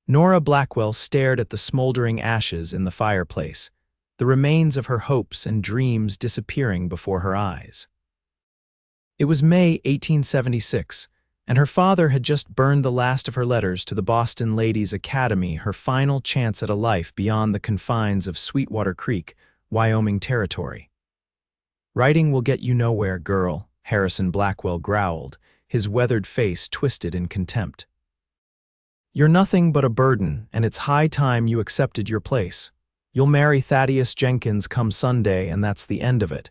Nora Blackwell stared at the smoldering ashes in the fireplace, the remains of her hopes and dreams disappearing before her eyes. It was May 1876, and her father had just burned the last of her letters to the Boston Ladies' Academy, her final chance at a life beyond the confines of Sweetwater Creek, Wyoming Territory. "Writing will get you nowhere, girl," Harrison Blackwell growled, his weathered face twisted in contempt. "You're nothing but a burden, and it's high time you accepted your place. You'll marry Thaddeus Jenkins come Sunday, and that's the end of it."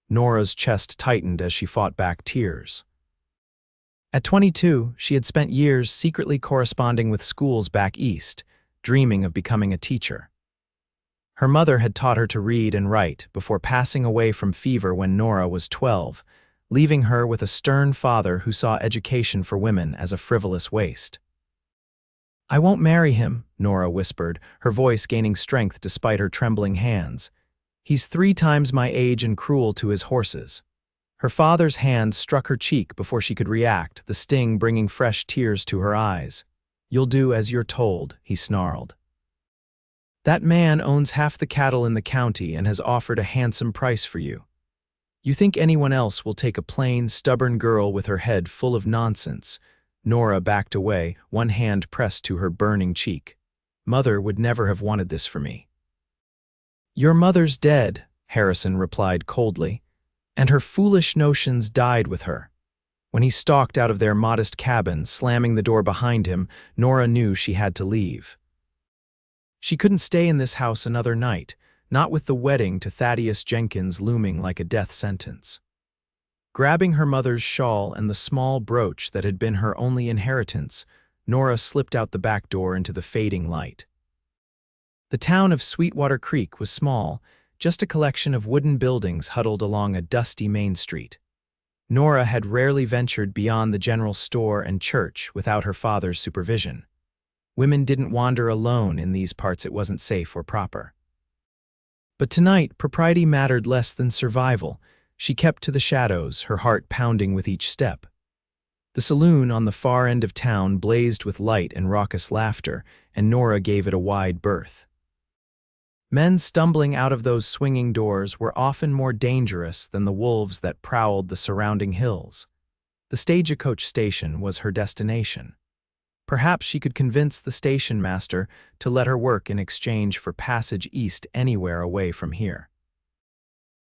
Nora's chest tightened as she fought back tears. At 22, she had spent years secretly corresponding with schools back east, dreaming of becoming a teacher. Her mother had taught her to read and write before passing away from fever when Nora was 12, leaving her with a stern father who saw education for women as a frivolous waste. "I won't marry him," Nora whispered, her voice gaining strength despite her trembling hands. "He's 3 times my age and cruel to his horses." Her father's hand struck her cheek before she could react, the sting bringing fresh tears to her eyes. "You'll do as you're told," he snarled. "That man owns half the cattle in the county and has offered a handsome price for you. You think anyone else will take a plain, stubborn girl with her head full of nonsense?" Nora backed away, one hand pressed to her burning cheek. "Mother would never have wanted this for me." "Your mother's dead," Harrison replied coldly, "and her foolish notions died with her." When he stalked out of their modest cabin, slamming the door behind him, Nora knew she had to leave. She couldn't stay in this house another night, not with the wedding to Thaddeus Jenkins looming like a death sentence. Grabbing her mother's shawl and the small brooch that had been her only inheritance, Nora slipped out the back door into the fading light. The town of Sweetwater Creek was small, just a collection of wooden buildings huddled along a dusty main street. Nora had rarely ventured beyond the general store and church without her father's supervision. Women didn't wander alone in these parts; it wasn't safe or proper. But tonight, propriety mattered less than survival. She kept to the shadows, her heart pounding with each step. The saloon on the far end of town blazed with light and raucous laughter, and Nora gave it a wide berth. Men stumbling out of those swinging doors were often more dangerous than the wolves that prowled the surrounding hills. The stagecoach station was her destination. Perhaps she could convince the station master to let her work in exchange for passage east anywhere away from here.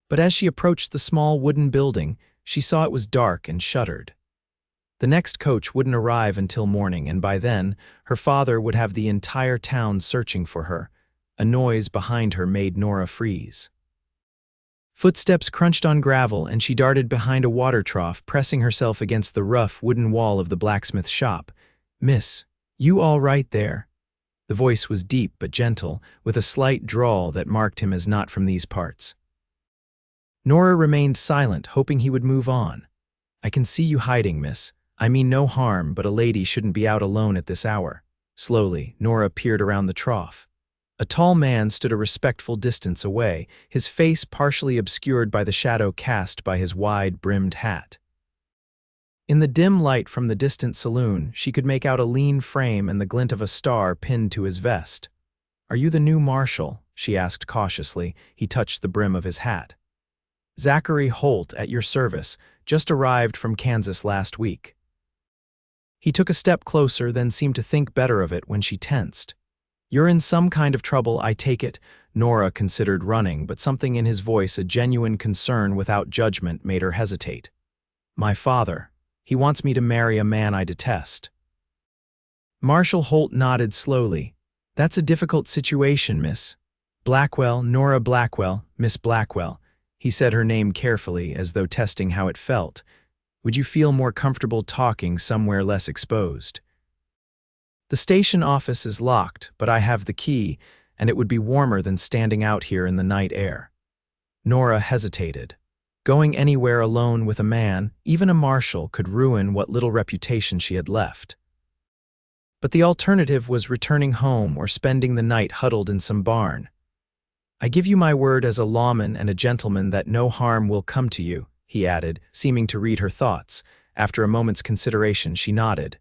But as she approached the small wooden building, she saw it was dark and shuttered. The next coach wouldn't arrive until morning, and by then, her father would have the entire town searching for her. A noise behind her made Nora freeze. Footsteps crunched on gravel, and she darted behind a water trough, pressing herself against the rough wooden wall of the blacksmith shop. "Miss, you all right there?" The voice was deep but gentle, with a slight drawl that marked him as not from these parts. Nora remained silent, hoping he would move on. "I can see you hiding, miss. I mean no harm, but a lady shouldn't be out alone at this hour." Slowly, Nora peered around the trough. A tall man stood a respectful distance away, his face partially obscured by the shadow cast by his wide-brimmed hat. In the dim light from the distant saloon, she could make out a lean frame and the glint of a star pinned to his vest. "Are you the new marshal?" she asked cautiously. He touched the brim of his hat. "Zachary Holt, at your service, just arrived from Kansas last week." He took a step closer, then seemed to think better of it when she tensed. "You're in some kind of trouble, I take it." Nora considered running, but something in his voice, a genuine concern without judgment, made her hesitate. "My father. He wants me to marry a man I detest." Marshal Holt nodded slowly. "That's a difficult situation, Miss Blackwell, Nora Blackwell, Miss Blackwell." He said her name carefully, as though testing how it felt. "Would you feel more comfortable talking somewhere less exposed?" "The station office is locked, but I have the key, and it would be warmer than standing out here in the night air." Nora hesitated. Going anywhere alone with a man, even a marshal, could ruin what little reputation she had left. But the alternative was returning home or spending the night huddled in some barn. "I give you my word as a lawman and a gentleman that no harm will come to you," he added, seeming to read her thoughts. After a moment's consideration, she nodded.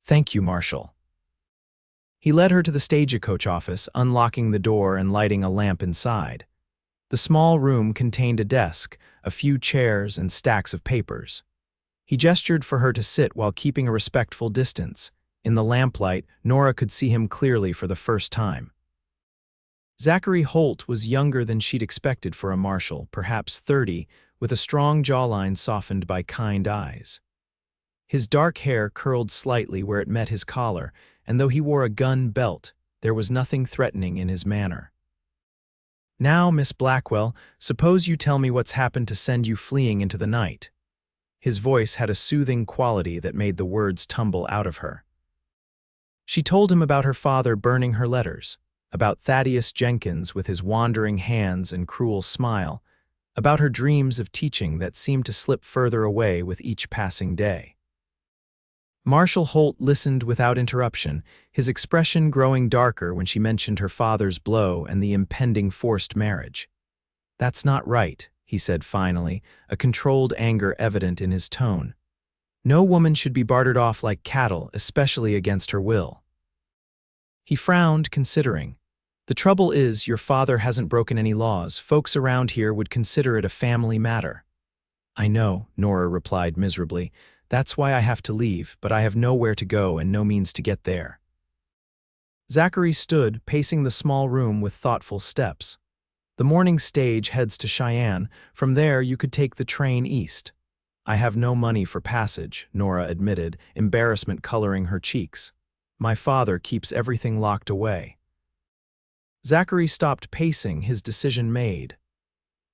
"Thank you, Marshal." He led her to the stagecoach office, unlocking the door and lighting a lamp inside. The small room contained a desk, a few chairs, and stacks of papers. He gestured for her to sit while keeping a respectful distance. In the lamplight, Nora could see him clearly for the first time. Zachary Holt was younger than she'd expected for a marshal, perhaps 30, with a strong jawline softened by kind eyes. His dark hair curled slightly where it met his collar, and though he wore a gun belt, there was nothing threatening in his manner. "Now, Miss Blackwell, suppose you tell me what's happened to send you fleeing into the night." His voice had a soothing quality that made the words tumble out of her. She told him about her father burning her letters, about Thaddeus Jenkins with his wandering hands and cruel smile, about her dreams of teaching that seemed to slip further away with each passing day. Marshal Holt listened without interruption, his expression growing darker when she mentioned her father's blow and the impending forced marriage. "That's not right," he said finally, a controlled anger evident in his tone. "No woman should be bartered off like cattle, especially against her will." He frowned, considering. "The trouble is, your father hasn't broken any laws. Folks around here would consider it a family matter." "I know," Nora replied miserably. "That's why I have to leave, but I have nowhere to go and no means to get there." Zachary stood, pacing the small room with thoughtful steps. "The morning stage heads to Cheyenne. From there, you could take the train east." "I have no money for passage," Nora admitted, embarrassment coloring her cheeks. "My father keeps everything locked away." Zachary stopped pacing, his decision made.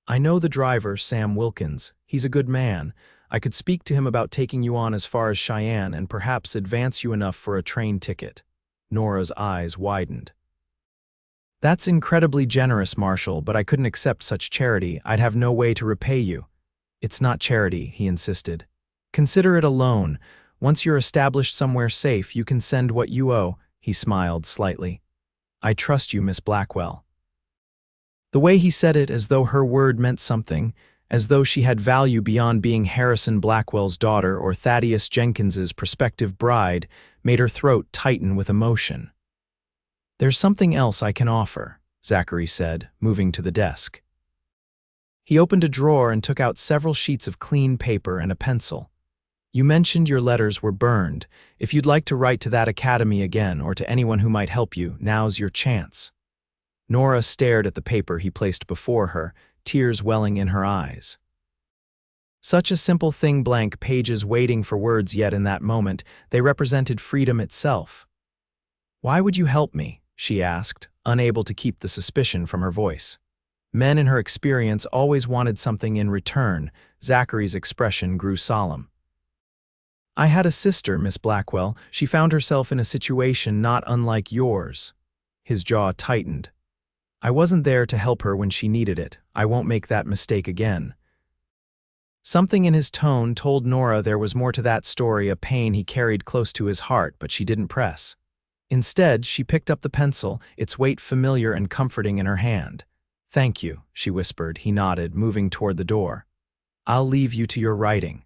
"I know the driver, Sam Wilkins. He's a good man. I could speak to him about taking you on as far as Cheyenne and perhaps advance you enough for a train ticket." Nora's eyes widened. "That's incredibly generous, Marshal, but I couldn't accept such charity. I'd have no way to repay you." "It's not charity," he insisted. "Consider it a loan. Once you're established somewhere safe, you can send what you owe." He smiled slightly. "I trust you, Miss Blackwell." The way he said it, as though her word meant something, as though she had value beyond being Harrison Blackwell's daughter or Thaddeus Jenkins's prospective bride, made her throat tighten with emotion. "There's something else I can offer," Zachary said, moving to the desk. He opened a drawer and took out several sheets of clean paper and a pencil. "You mentioned your letters were burned. If you'd like to write to that academy again or to anyone who might help you, now's your chance." Nora stared at the paper he placed before her, tears welling in her eyes. Such a simple thing, blank pages waiting for words, yet in that moment, they represented freedom itself. "Why would you help me?" she asked, unable to keep the suspicion from her voice. Men in her experience always wanted something in return. Zachary's expression grew solemn. "I had a sister, Miss Blackwell. She found herself in a situation not unlike yours." His jaw tightened. "I wasn't there to help her when she needed it. I won't make that mistake again." Something in his tone told Nora there was more to that story, a pain he carried close to his heart, but she didn't press. Instead, she picked up the pencil, its weight familiar and comforting in her hand. "Thank you," she whispered. He nodded, moving toward the door. "I'll leave you to your writing.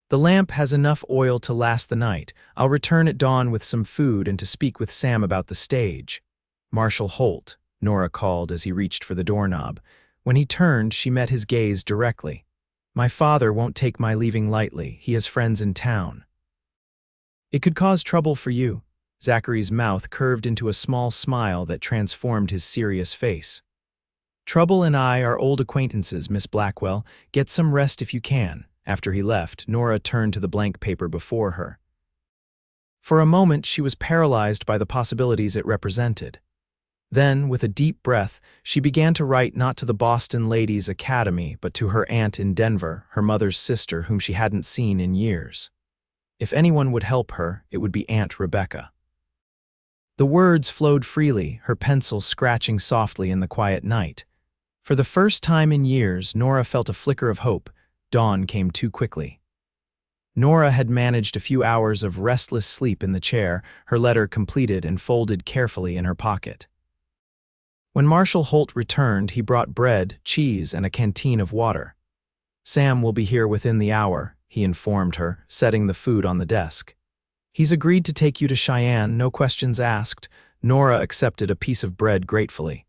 The lamp has enough oil to last the night. I'll return at dawn with some food and to speak with Sam about the stage." "Marshal Holt," Nora called as he reached for the doorknob. When he turned, she met his gaze directly. "My father won't take my leaving lightly. He has friends in town." "It could cause trouble for you." Zachary's mouth curved into a small smile that transformed his serious face. "Trouble and I are old acquaintances, Miss Blackwell. Get some rest if you can." After he left, Nora turned to the blank paper before her. For a moment, she was paralyzed by the possibilities it represented. Then, with a deep breath, she began to write not to the Boston Ladies' Academy, but to her aunt in Denver, her mother's sister, whom she hadn't seen in years. If anyone would help her, it would be Aunt Rebecca. The words flowed freely, her pencil scratching softly in the quiet night. For the first time in years, Nora felt a flicker of hope. Dawn came too quickly. Nora had managed a few hours of restless sleep in the chair, her letter completed and folded carefully in her pocket. When Marshal Holt returned, he brought bread, cheese, and a canteen of water. "Sam will be here within the hour," he informed her, setting the food on the desk. He's agreed to take you to Cheyenne, no questions asked. Nora accepted a piece of bread gratefully.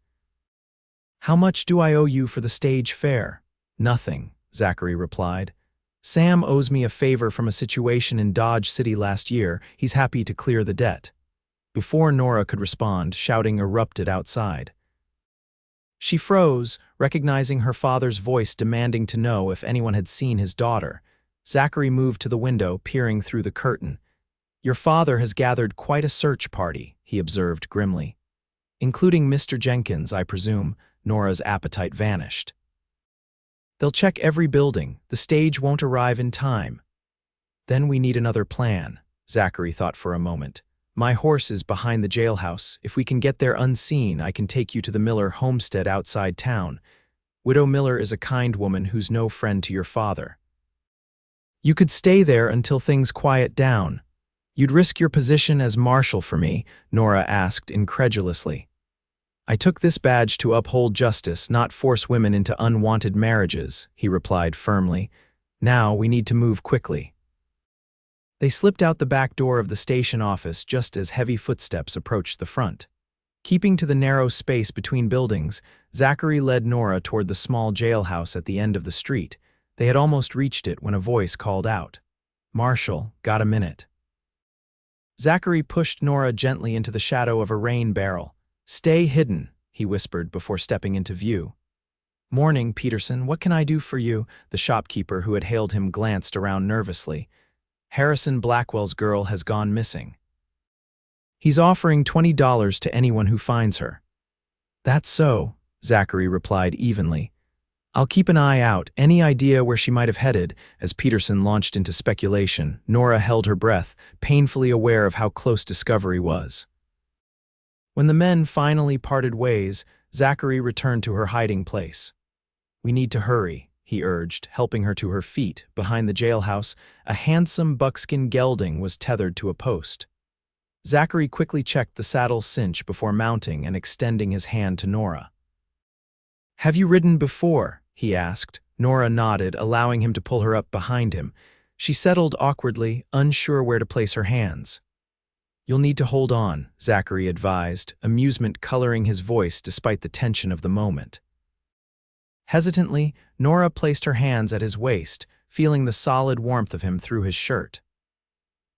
How much do I owe you for the stage fare? Nothing, Zachary replied. Sam owes me a favor from a situation in Dodge City last year. He's happy to clear the debt. Before Nora could respond, shouting erupted outside. She froze, recognizing her father's voice demanding to know if anyone had seen his daughter. Zachary moved to the window, peering through the curtain. Your father has gathered quite a search party, he observed grimly. Including Mr. Jenkins, I presume. Nora's appetite vanished. They'll check every building. The stage won't arrive in time. Then we need another plan, Zachary thought for a moment. My horse is behind the jailhouse. If we can get there unseen, I can take you to the Miller homestead outside town. Widow Miller is a kind woman who's no friend to your father. You could stay there until things quiet down. You'd risk your position as marshal for me, Nora asked incredulously. I took this badge to uphold justice, not force women into unwanted marriages, he replied firmly. Now we need to move quickly. They slipped out the back door of the station office just as heavy footsteps approached the front. Keeping to the narrow space between buildings, Zachary led Nora toward the small jailhouse at the end of the street. They had almost reached it when a voice called out. Marshal, got a minute? Zachary pushed Nora gently into the shadow of a rain barrel. Stay hidden, he whispered before stepping into view. Morning, Peterson, what can I do for you? The shopkeeper who had hailed him glanced around nervously. Harrison Blackwell's girl has gone missing. He's offering $20 to anyone who finds her. That's so, Zachary replied evenly. I'll keep an eye out. Any idea where she might have headed? As Peterson launched into speculation, Nora held her breath, painfully aware of how close discovery was. When the men finally parted ways, Zachary returned to her hiding place. We need to hurry, he urged, helping her to her feet. Behind the jailhouse, a handsome buckskin gelding was tethered to a post. Zachary quickly checked the saddle's cinch before mounting and extending his hand to Nora. Have you ridden before? He asked. Nora nodded, allowing him to pull her up behind him. She settled awkwardly, unsure where to place her hands. You'll need to hold on, Zachary advised, amusement coloring his voice despite the tension of the moment. Hesitantly, Nora placed her hands at his waist, feeling the solid warmth of him through his shirt.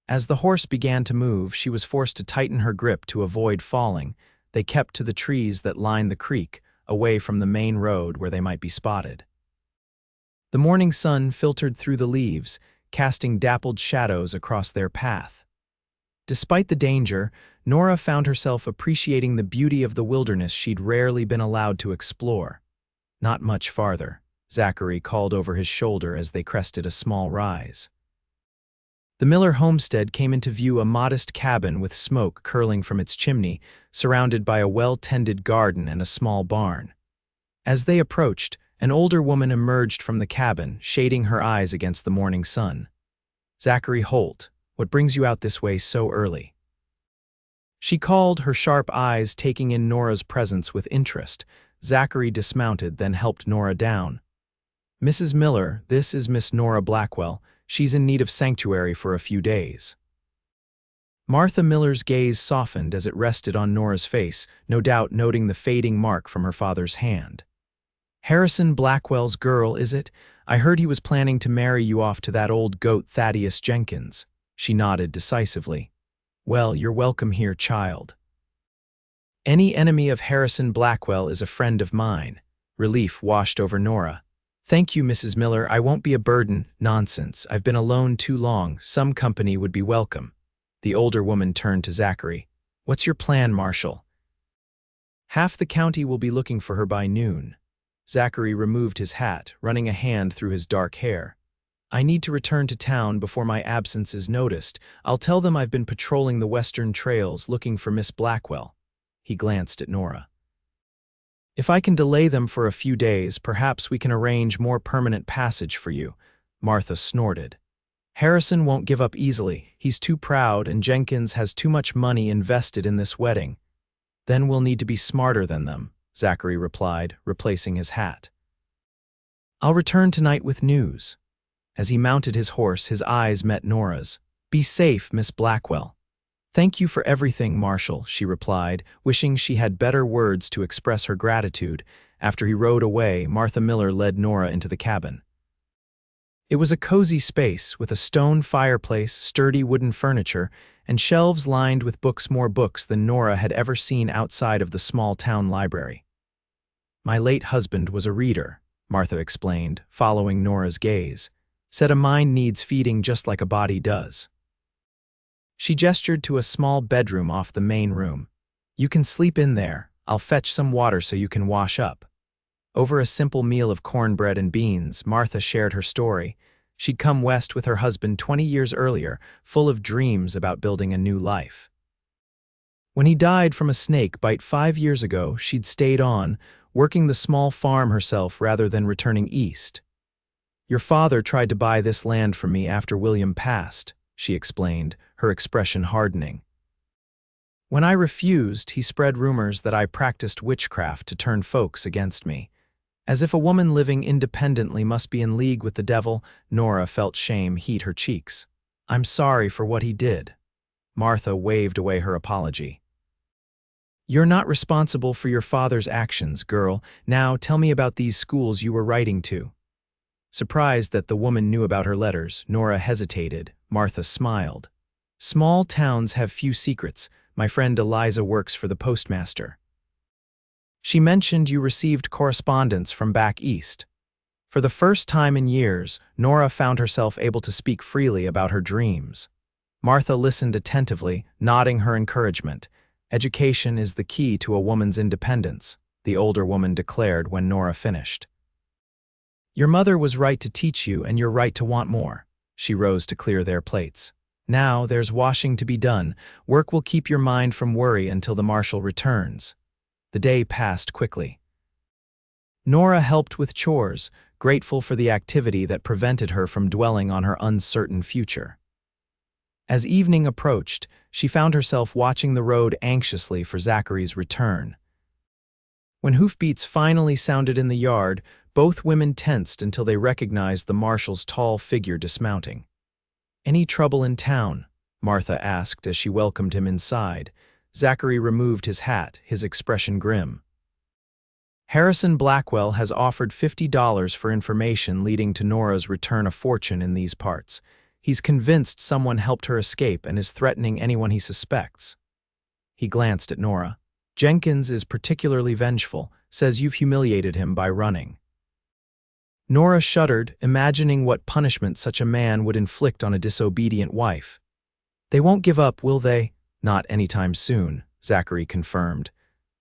As the horse began to move, she was forced to tighten her grip to avoid falling. They kept to the trees that lined the creek, away from the main road where they might be spotted. The morning sun filtered through the leaves, casting dappled shadows across their path. Despite the danger, Nora found herself appreciating the beauty of the wilderness she'd rarely been allowed to explore. Not much farther, Zachary called over his shoulder as they crested a small rise. The Miller homestead came into view, a modest cabin with smoke curling from its chimney, surrounded by a well-tended garden and a small barn. As they approached, an older woman emerged from the cabin, shading her eyes against the morning sun. Zachary Holt, what brings you out this way so early? She called, her sharp eyes taking in Nora's presence with interest. Zachary dismounted, then helped Nora down. Mrs. Miller, this is Miss Nora Blackwell. She's in need of sanctuary for a few days. Martha Miller's gaze softened as it rested on Nora's face, no doubt noting the fading mark from her father's hand. Harrison Blackwell's girl, is it? I heard he was planning to marry you off to that old goat Thaddeus Jenkins. She nodded decisively. Well, you're welcome here, child. Any enemy of Harrison Blackwell is a friend of mine. Relief washed over Nora. Thank you, Mrs. Miller. I won't be a burden. Nonsense. I've been alone too long. Some company would be welcome. The older woman turned to Zachary. What's your plan, Marshal? Half the county will be looking for her by noon. Zachary removed his hat, running a hand through his dark hair. I need to return to town before my absence is noticed. I'll tell them I've been patrolling the western trails looking for Miss Blackwell. He glanced at Nora. If I can delay them for a few days, perhaps we can arrange more permanent passage for you. Martha snorted. Harrison won't give up easily. He's too proud, and Jenkins has too much money invested in this wedding. Then we'll need to be smarter than them, Zachary replied, replacing his hat. I'll return tonight with news. As he mounted his horse, his eyes met Nora's. Be safe, Miss Blackwell. Thank you for everything, Marshal, she replied, wishing she had better words to express her gratitude. After he rode away, Martha Miller led Nora into the cabin. It was a cozy space with a stone fireplace, sturdy wooden furniture, and shelves lined with more books than Nora had ever seen outside of the small town library. My late husband was a reader, Martha explained, following Nora's gaze. Said a mind needs feeding just like a body does. She gestured to a small bedroom off the main room. You can sleep in there. I'll fetch some water so you can wash up. Over a simple meal of cornbread and beans, Martha shared her story. She'd come west with her husband 20 years earlier, full of dreams about building a new life. When he died from a snake bite 5 years ago, she'd stayed on, working the small farm herself rather than returning east. Your father tried to buy this land from me after William passed, she explained, her expression hardening. When I refused, he spread rumors that I practiced witchcraft to turn folks against me. As if a woman living independently must be in league with the devil, Nora felt shame heat her cheeks. I'm sorry for what he did. Martha waved away her apology. You're not responsible for your father's actions, girl. Now tell me about these schools you were writing to. Surprised that the woman knew about her letters, Nora hesitated. Martha smiled. Small towns have few secrets. My friend Eliza works for the postmaster. She mentioned you received correspondence from back east. For the first time in years, Nora found herself able to speak freely about her dreams. Martha listened attentively, nodding her encouragement. Education is the key to a woman's independence, the older woman declared when Nora finished. Your mother was right to teach you, and you're right to want more. She rose to clear their plates. Now there's washing to be done. Work will keep your mind from worry until the marshal returns. The day passed quickly. Nora helped with chores, grateful for the activity that prevented her from dwelling on her uncertain future. As evening approached, she found herself watching the road anxiously for Zachary's return. When hoofbeats finally sounded in the yard, both women tensed until they recognized the marshal's tall figure dismounting. Any trouble in town? Martha asked as she welcomed him inside. Zachary removed his hat, his expression grim. Harrison Blackwell has offered $50 for information leading to Nora's return a fortune in these parts. He's convinced someone helped her escape and is threatening anyone he suspects. He glanced at Nora. Jenkins is particularly vengeful, says you've humiliated him by running. Nora shuddered, imagining what punishment such a man would inflict on a disobedient wife. They won't give up, will they? Not anytime soon, Zachary confirmed.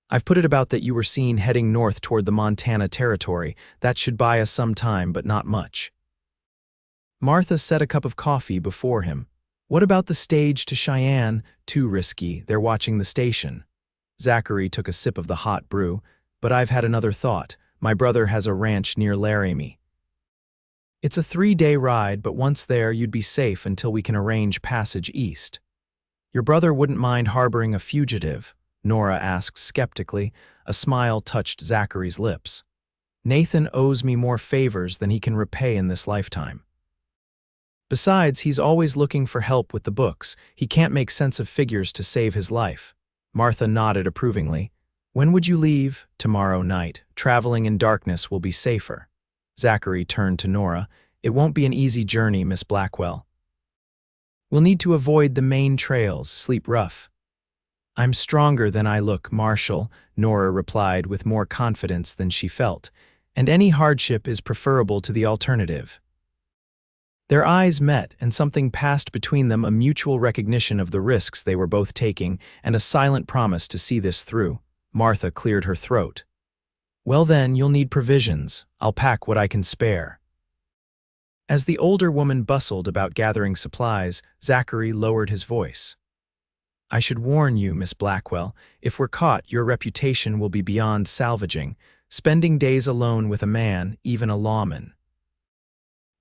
I've put it about that you were seen heading north toward the Montana Territory. That should buy us some time, but not much. Martha set a cup of coffee before him. What about the stage to Cheyenne? Too risky, they're watching the station. Zachary took a sip of the hot brew. But I've had another thought. My brother has a ranch near Laramie. It's a 3-day ride, but once there you'd be safe until we can arrange passage east. Your brother wouldn't mind harboring a fugitive, Nora asked skeptically. A smile touched Zachary's lips. Nathan owes me more favors than he can repay in this lifetime. Besides, he's always looking for help with the books. He can't make sense of figures to save his life. Martha nodded approvingly. When would you leave? Tomorrow night. Traveling in darkness will be safer. Zachary turned to Nora. It won't be an easy journey, Miss Blackwell. We'll need to avoid the main trails, sleep rough. I'm stronger than I look, Marshal, Nora replied with more confidence than she felt, and any hardship is preferable to the alternative. Their eyes met, and something passed between them, a mutual recognition of the risks they were both taking, and a silent promise to see this through. Martha cleared her throat. Well then, you'll need provisions. I'll pack what I can spare. As the older woman bustled about gathering supplies, Zachary lowered his voice. I should warn you, Miss Blackwell, if we're caught, your reputation will be beyond salvaging, spending days alone with a man, even a lawman.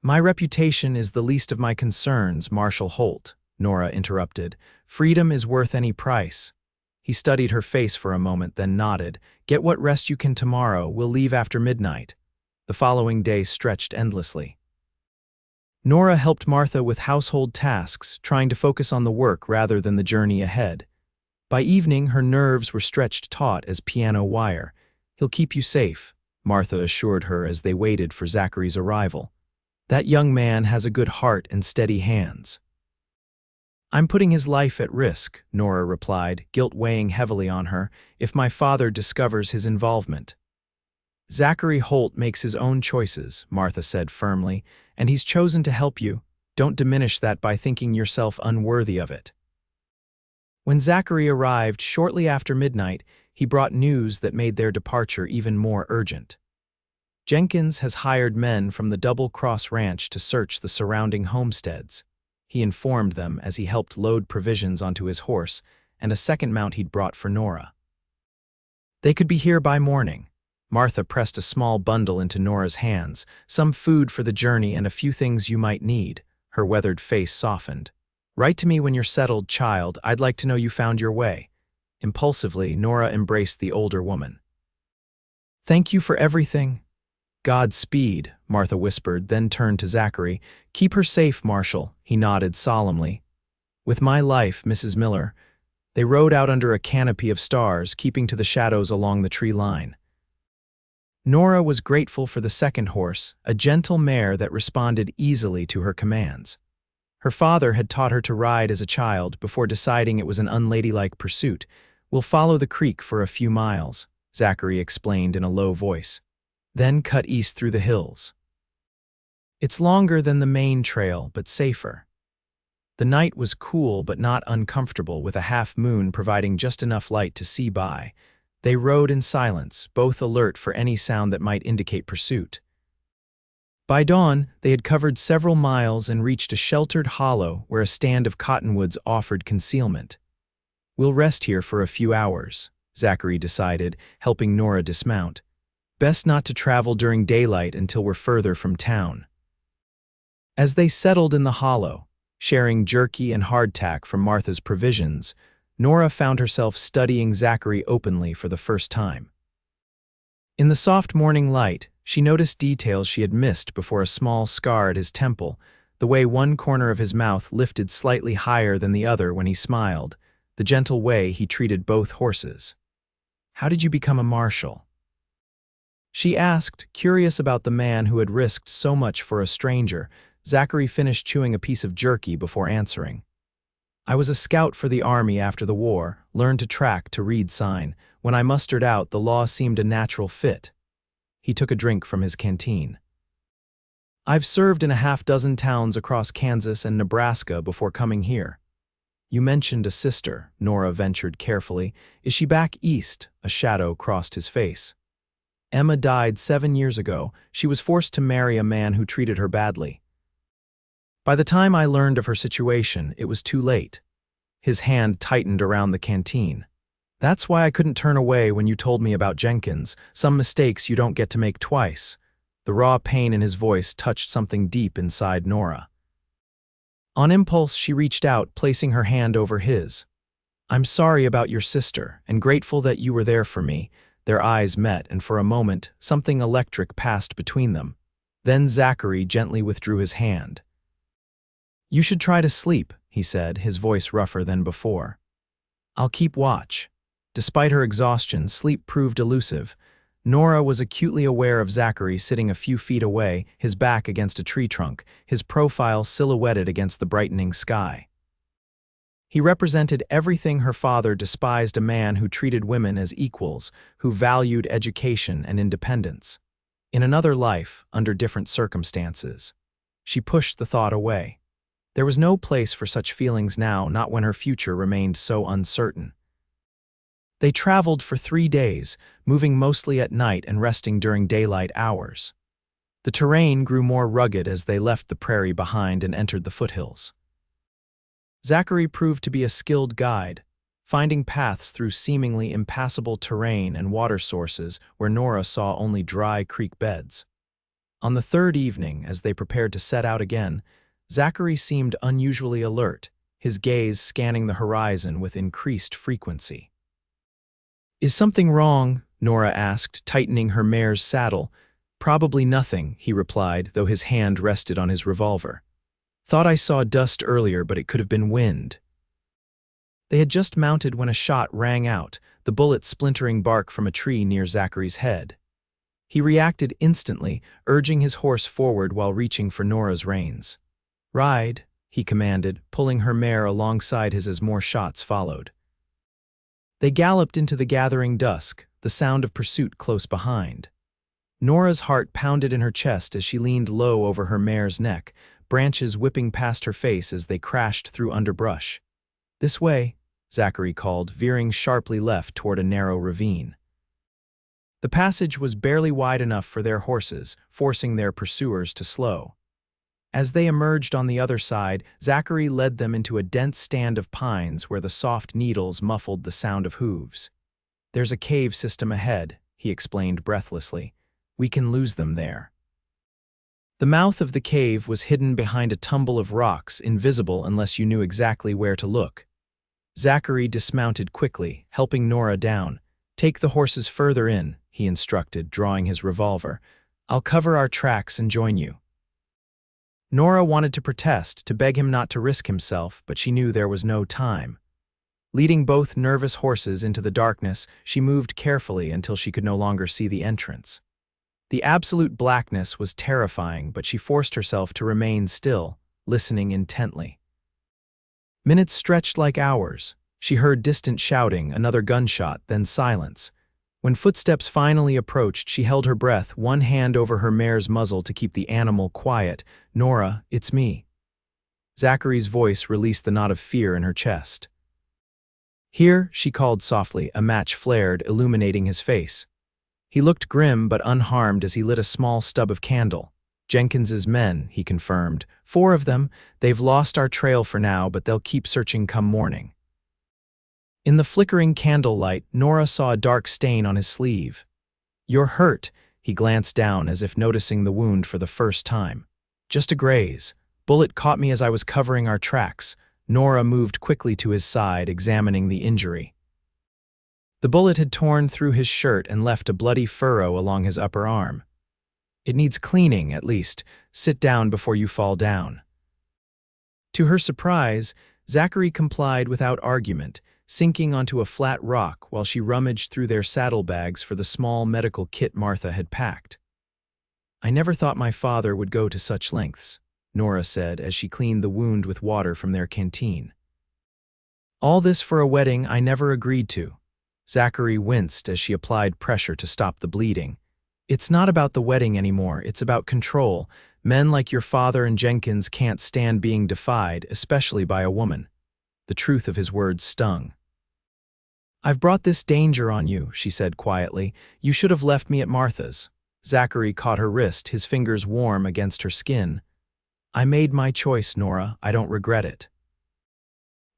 My reputation is the least of my concerns, Marshal Holt, Nora interrupted. Freedom is worth any price. He studied her face for a moment, then nodded. Get what rest you can tomorrow. We'll leave after midnight. The following day stretched endlessly. Nora helped Martha with household tasks, trying to focus on the work rather than the journey ahead. By evening, her nerves were stretched taut as piano wire. "He'll keep you safe," Martha assured her as they waited for Zachary's arrival. "That young man has a good heart and steady hands." "I'm putting his life at risk," Nora replied, guilt weighing heavily on her, "if my father discovers his involvement." "Zachary Holt makes his own choices," Martha said firmly, "and he's chosen to help you. Don't diminish that by thinking yourself unworthy of it." When Zachary arrived shortly after midnight, he brought news that made their departure even more urgent. Jenkins has hired men from the Double Cross Ranch to search the surrounding homesteads. He informed them as he helped load provisions onto his horse and a second mount he'd brought for Nora. They could be here by morning. Martha pressed a small bundle into Nora's hands, "Some food for the journey and a few things you might need." Her weathered face softened. "Write to me when you're settled, child. I'd like to know you found your way." Impulsively, Nora embraced the older woman. "Thank you for everything." "Godspeed," Martha whispered, then turned to Zachary. "Keep her safe, Marshal," he nodded solemnly. "With my life, Mrs. Miller." They rode out under a canopy of stars, keeping to the shadows along the tree line. Nora was grateful for the second horse, a gentle mare that responded easily to her commands. Her father had taught her to ride as a child before deciding it was an unladylike pursuit. "We'll follow the creek for a few miles," Zachary explained in a low voice. "Then cut east through the hills. It's longer than the main trail, but safer." The night was cool but not uncomfortable, with a half moon providing just enough light to see by. They rode in silence, both alert for any sound that might indicate pursuit. By dawn, they had covered several miles and reached a sheltered hollow where a stand of cottonwoods offered concealment. "We'll rest here for a few hours," Zachary decided, helping Nora dismount. "Best not to travel during daylight until we're further from town." As they settled in the hollow, sharing jerky and hardtack from Martha's provisions, Nora found herself studying Zachary openly for the first time. In the soft morning light, she noticed details she had missed before: a small scar at his temple, the way one corner of his mouth lifted slightly higher than the other when he smiled, the gentle way he treated both horses. "How did you become a marshal?" she asked, curious about the man who had risked so much for a stranger. Zachary finished chewing a piece of jerky before answering. "I was a scout for the army after the war, learned to track, to read sign. When I mustered out, the law seemed a natural fit." He took a drink from his canteen. "I've served in a half-dozen towns across Kansas and Nebraska before coming here." "You mentioned a sister," Nora ventured carefully. "Is she back east?" A shadow crossed his face. "Emma died 7 years ago. She was forced to marry a man who treated her badly. By the time I learned of her situation, it was too late." His hand tightened around the canteen. "That's why I couldn't turn away when you told me about Jenkins. Some mistakes you don't get to make twice." The raw pain in his voice touched something deep inside Nora. On impulse, she reached out, placing her hand over his. "I'm sorry about your sister, and grateful that you were there for me." Their eyes met, and for a moment, something electric passed between them. Then Zachary gently withdrew his hand. "You should try to sleep," he said, his voice rougher than before. "I'll keep watch." Despite her exhaustion, sleep proved elusive. Nora was acutely aware of Zachary sitting a few feet away, his back against a tree trunk, his profile silhouetted against the brightening sky. He represented everything her father despised: a man who treated women as equals, who valued education and independence. In another life, under different circumstances. She pushed the thought away. There was no place for such feelings now, not when her future remained so uncertain. They traveled for 3 days, moving mostly at night and resting during daylight hours. The terrain grew more rugged as they left the prairie behind and entered the foothills. Zachary proved to be a skilled guide, finding paths through seemingly impassable terrain and water sources where Nora saw only dry creek beds. On the third evening, as they prepared to set out again, Zachary seemed unusually alert, his gaze scanning the horizon with increased frequency. "Is something wrong?" Nora asked, tightening her mare's saddle. "Probably nothing," he replied, though his hand rested on his revolver. Thought I saw dust earlier, but it could have been wind. They had just mounted when a shot rang out, the bullet splintering bark from a tree near Zachary's head. He reacted instantly, urging his horse forward while reaching for Nora's reins. "Ride," he commanded, pulling her mare alongside his as more shots followed. They galloped into the gathering dusk, the sound of pursuit close behind. Nora's heart pounded in her chest as she leaned low over her mare's neck, branches whipping past her face as they crashed through underbrush. "This way," Zachary called, veering sharply left toward a narrow ravine. The passage was barely wide enough for their horses, forcing their pursuers to slow. As they emerged on the other side, Zachary led them into a dense stand of pines where the soft needles muffled the sound of hooves. "There's a cave system ahead," he explained breathlessly. "We can lose them there." The mouth of the cave was hidden behind a tumble of rocks, invisible unless you knew exactly where to look. Zachary dismounted quickly, helping Nora down. "Take the horses further in," he instructed, drawing his revolver. "I'll cover our tracks and join you." Nora wanted to protest, to beg him not to risk himself, but she knew there was no time. Leading both nervous horses into the darkness, she moved carefully until she could no longer see the entrance. The absolute blackness was terrifying, but she forced herself to remain still, listening intently. Minutes stretched like hours. She heard distant shouting, another gunshot, then silence. When footsteps finally approached, she held her breath, one hand over her mare's muzzle to keep the animal quiet. "Nora, it's me." Zachary's voice released the knot of fear in her chest. "Here," she called softly, a match flared, illuminating his face. He looked grim but unharmed as he lit a small stub of candle. "Jenkins's men," he confirmed. "4 of them. They've lost our trail for now, but they'll keep searching come morning." In the flickering candlelight, Nora saw a dark stain on his sleeve. "You're hurt," he glanced down as if noticing the wound for the first time. "Just a graze. Bullet caught me as I was covering our tracks." Nora moved quickly to his side, examining the injury. The bullet had torn through his shirt and left a bloody furrow along his upper arm. "It needs cleaning, at least. Sit down before you fall down." To her surprise, Zachary complied without argument, sinking onto a flat rock while she rummaged through their saddlebags for the small medical kit Martha had packed. "I never thought my father would go to such lengths," Nora said as she cleaned the wound with water from their canteen. "All this for a wedding I never agreed to." Zachary winced as she applied pressure to stop the bleeding. "It's not about the wedding anymore, it's about control. Men like your father and Jenkins can't stand being defied, especially by a woman." The truth of his words stung. "I've brought this danger on you," she said quietly. "You should have left me at Martha's." Zachary caught her wrist, his fingers warm against her skin. "I made my choice, Nora. I don't regret it."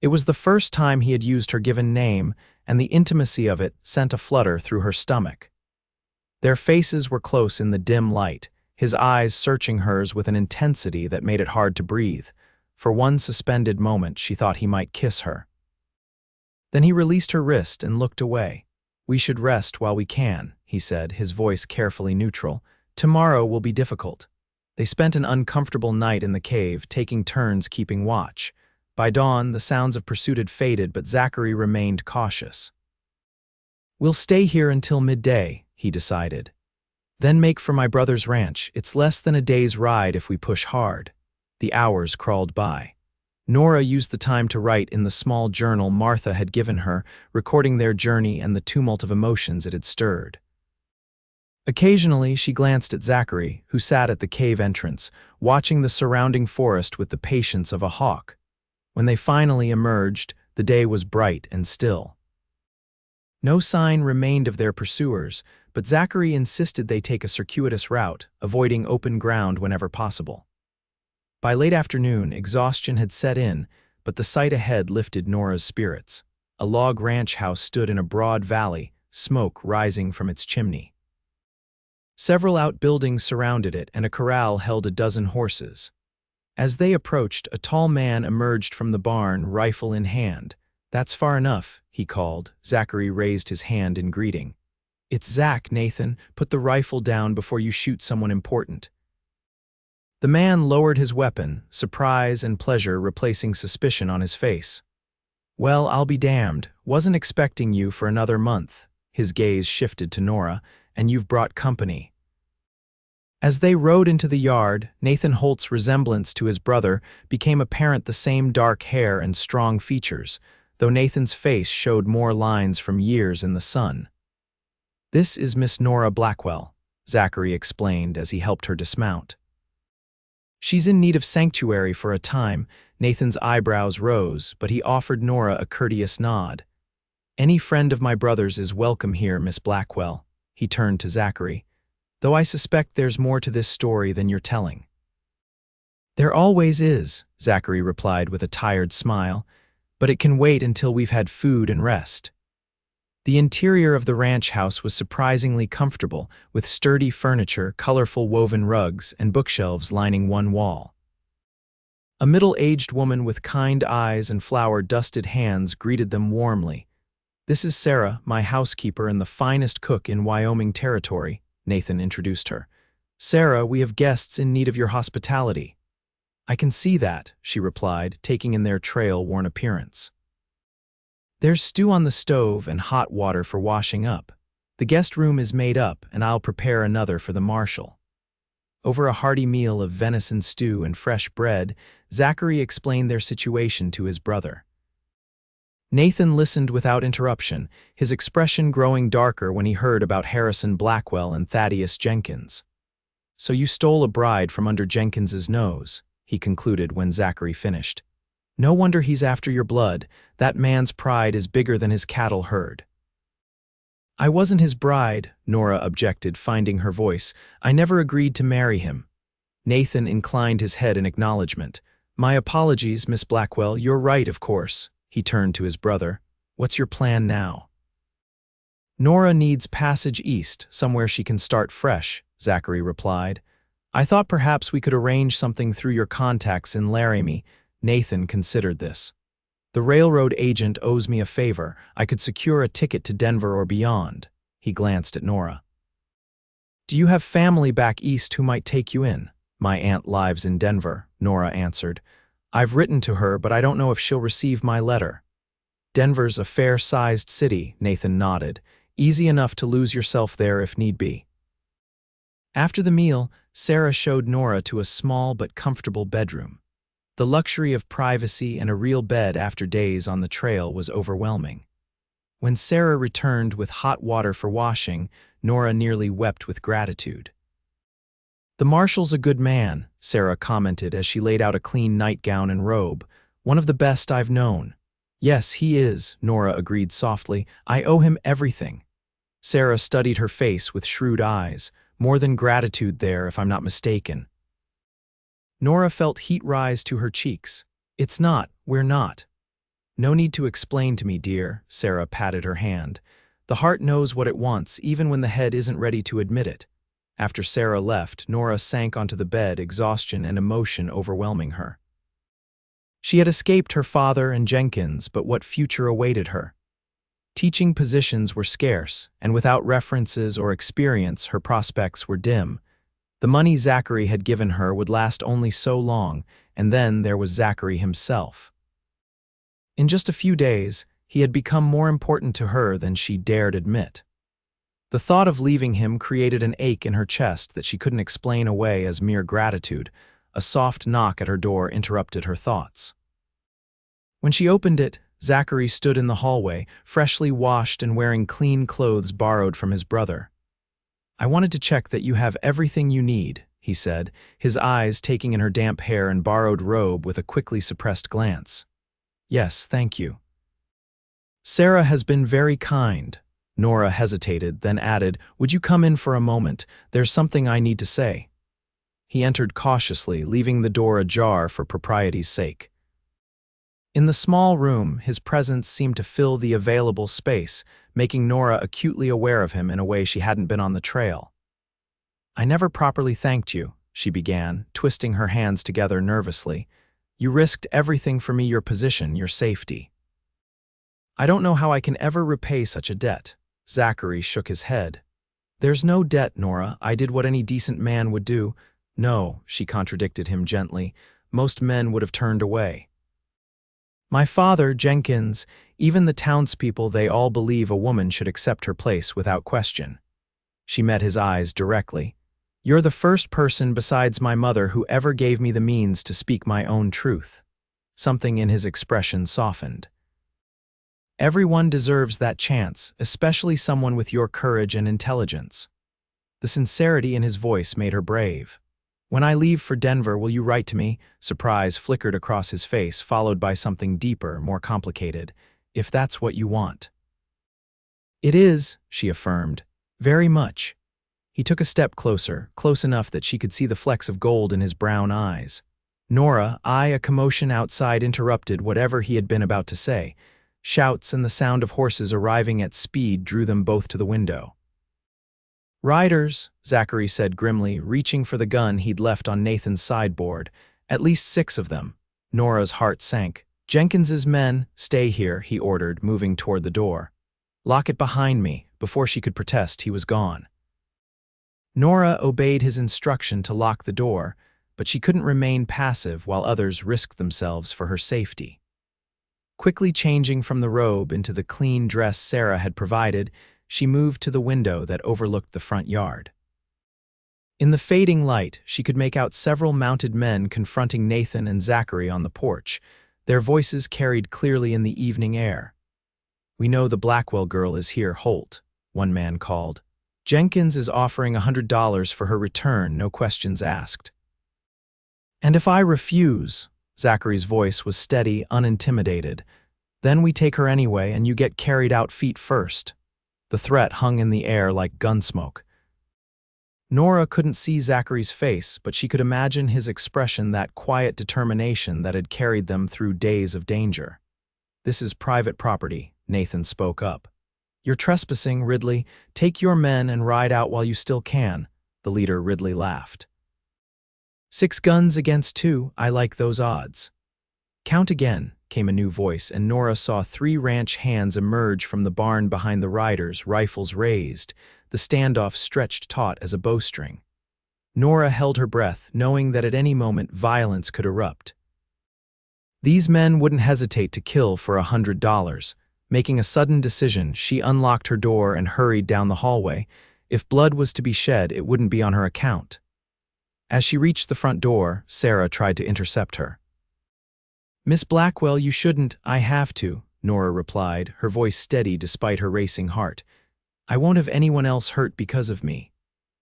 It was the first time he had used her given name, and the intimacy of it sent a flutter through her stomach. Their faces were close in the dim light, his eyes searching hers with an intensity that made it hard to breathe. For one suspended moment, she thought he might kiss her. Then he released her wrist and looked away. "We should rest while we can," he said, his voice carefully neutral. "Tomorrow will be difficult." They spent an uncomfortable night in the cave, taking turns keeping watch. By dawn, the sounds of pursuit had faded, but Zachary remained cautious. "We'll stay here until midday," he decided. "Then make for my brother's ranch. It's less than a day's ride if we push hard." The hours crawled by. Nora used the time to write in the small journal Martha had given her, recording their journey and the tumult of emotions it had stirred. Occasionally, she glanced at Zachary, who sat at the cave entrance, watching the surrounding forest with the patience of a hawk. When they finally emerged, the day was bright and still. No sign remained of their pursuers, but Zachary insisted they take a circuitous route, avoiding open ground whenever possible. By late afternoon, exhaustion had set in, but the sight ahead lifted Nora's spirits. A log ranch house stood in a broad valley, smoke rising from its chimney. Several outbuildings surrounded it, and a corral held a dozen horses. As they approached, a tall man emerged from the barn, rifle in hand. "That's far enough," he called. Zachary raised his hand in greeting. "It's Zach, Nathan. Put the rifle down before you shoot someone important." The man lowered his weapon, surprise and pleasure replacing suspicion on his face. Well, I'll be damned. Wasn't expecting you for another month. His gaze shifted to Nora. And you've brought company. As they rode into the yard, Nathan Holt's resemblance to his brother became apparent, the same dark hair and strong features, though Nathan's face showed more lines from years in the sun. This is Miss Nora Blackwell, Zachary explained as he helped her dismount. She's in need of sanctuary for a time. Nathan's eyebrows rose, but he offered Nora a courteous nod. Any friend of my brother's is welcome here, Miss Blackwell. He turned to Zachary. Though I suspect there's more to this story than you're telling. There always is, Zachary replied with a tired smile, but it can wait until we've had food and rest. The interior of the ranch house was surprisingly comfortable, with sturdy furniture, colorful woven rugs, and bookshelves lining one wall. A middle-aged woman with kind eyes and flour-dusted hands greeted them warmly. This is Sarah, my housekeeper and the finest cook in Wyoming Territory, Nathan introduced her. Sarah, we have guests in need of your hospitality. I can see that, she replied, taking in their trail-worn appearance. There's stew on the stove and hot water for washing up. The guest room is made up, and I'll prepare another for the marshal. Over a hearty meal of venison stew and fresh bread, Zachary explained their situation to his brother. Nathan listened without interruption, his expression growing darker when he heard about Harrison Blackwell and Thaddeus Jenkins. So you stole a bride from under Jenkins's nose, he concluded when Zachary finished. No wonder he's after your blood. That man's pride is bigger than his cattle herd. I wasn't his bride, Nora objected, finding her voice. I never agreed to marry him. Nathan inclined his head in acknowledgement. My apologies, Miss Blackwell, you're right, of course. He turned to his brother. What's your plan now? Nora needs passage east, somewhere she can start fresh, Zachary replied. I thought perhaps we could arrange something through your contacts in Laramie. Nathan considered this. The railroad agent owes me a favor. I could secure a ticket to Denver or beyond. He glanced at Nora. Do you have family back east who might take you in? My aunt lives in Denver, Nora answered. I've written to her, but I don't know if she'll receive my letter. Denver's a fair-sized city, Nathan nodded. Easy enough to lose yourself there if need be. After the meal, Sarah showed Nora to a small but comfortable bedroom. The luxury of privacy and a real bed after days on the trail was overwhelming. When Sarah returned with hot water for washing, Nora nearly wept with gratitude. The marshal's a good man, Sarah commented as she laid out a clean nightgown and robe. One of the best I've known. Yes, he is, Nora agreed softly. I owe him everything. Sarah studied her face with shrewd eyes. More than gratitude there, if I'm not mistaken. Nora felt heat rise to her cheeks. It's not, we're not. No need to explain to me, dear, Sarah patted her hand. The heart knows what it wants, even when the head isn't ready to admit it. After Sarah left, Nora sank onto the bed, exhaustion and emotion overwhelming her. She had escaped her father and Jenkins, but what future awaited her? Teaching positions were scarce, and without references or experience, her prospects were dim. The money Zachary had given her would last only so long, and then there was Zachary himself. In just a few days, he had become more important to her than she dared admit. The thought of leaving him created an ache in her chest that she couldn't explain away as mere gratitude. A soft knock at her door interrupted her thoughts. When she opened it, Zachary stood in the hallway, freshly washed and wearing clean clothes borrowed from his brother. I wanted to check that you have everything you need, he said, his eyes taking in her damp hair and borrowed robe with a quickly suppressed glance. Yes, thank you. Sarah has been very kind. Nora hesitated, then added, would you come in for a moment? There's something I need to say. He entered cautiously, leaving the door ajar for propriety's sake. In the small room, his presence seemed to fill the available space, making Nora acutely aware of him in a way she hadn't been on the trail. I never properly thanked you, she began, twisting her hands together nervously. You risked everything for me, your position, your safety. I don't know how I can ever repay such a debt. Zachary shook his head. There's no debt, Nora. I did what any decent man would do. No, she contradicted him gently. Most men would have turned away. My father, Jenkins, even the townspeople, they all believe a woman should accept her place without question. She met his eyes directly. You're the first person besides my mother who ever gave me the means to speak my own truth. Something in his expression softened. Everyone deserves that chance, especially someone with your courage and intelligence. The sincerity in his voice made her brave. When I leave for Denver, will you write to me? Surprise flickered across his face, followed by something deeper, more complicated. If that's what you want. It is, she affirmed. Very much. He took a step closer, close enough that she could see the flecks of gold in his brown eyes. Nora, a commotion outside interrupted whatever he had been about to say. Shouts and the sound of horses arriving at speed drew them both to the window. Riders, Zachary said grimly, reaching for the gun he'd left on Nathan's sideboard. At least 6 of them. Nora's heart sank. Jenkins's men, stay here, he ordered, moving toward the door. Lock it behind me. Before she could protest, he was gone. Nora obeyed his instruction to lock the door, but she couldn't remain passive while others risked themselves for her safety. Quickly changing from the robe into the clean dress Sarah had provided, she moved to the window that overlooked the front yard. In the fading light, she could make out several mounted men confronting Nathan and Zachary on the porch. Their voices carried clearly in the evening air. We know the Blackwell girl is here, Holt, one man called. Jenkins is offering $100 for her return, no questions asked. And if I refuse, Zachary's voice was steady, unintimidated, then we take her anyway and you get carried out feet first. The threat hung in the air like gunsmoke. Nora couldn't see Zachary's face, but she could imagine his expression, that quiet determination that had carried them through days of danger. This is private property, Nathan spoke up. You're trespassing, Ridley. Take your men and ride out while you still can, the leader Ridley laughed. 6 guns against 2, I like those odds. Count again, came a new voice, and Nora saw 3 ranch hands emerge from the barn behind the riders, rifles raised, the standoff stretched taut as a bowstring. Nora held her breath, knowing that at any moment violence could erupt. These men wouldn't hesitate to kill for $100. Making a sudden decision, she unlocked her door and hurried down the hallway. If blood was to be shed, it wouldn't be on her account. As she reached the front door, Sarah tried to intercept her. Miss Blackwell, you shouldn't. I have to, Nora replied, her voice steady despite her racing heart. I won't have anyone else hurt because of me.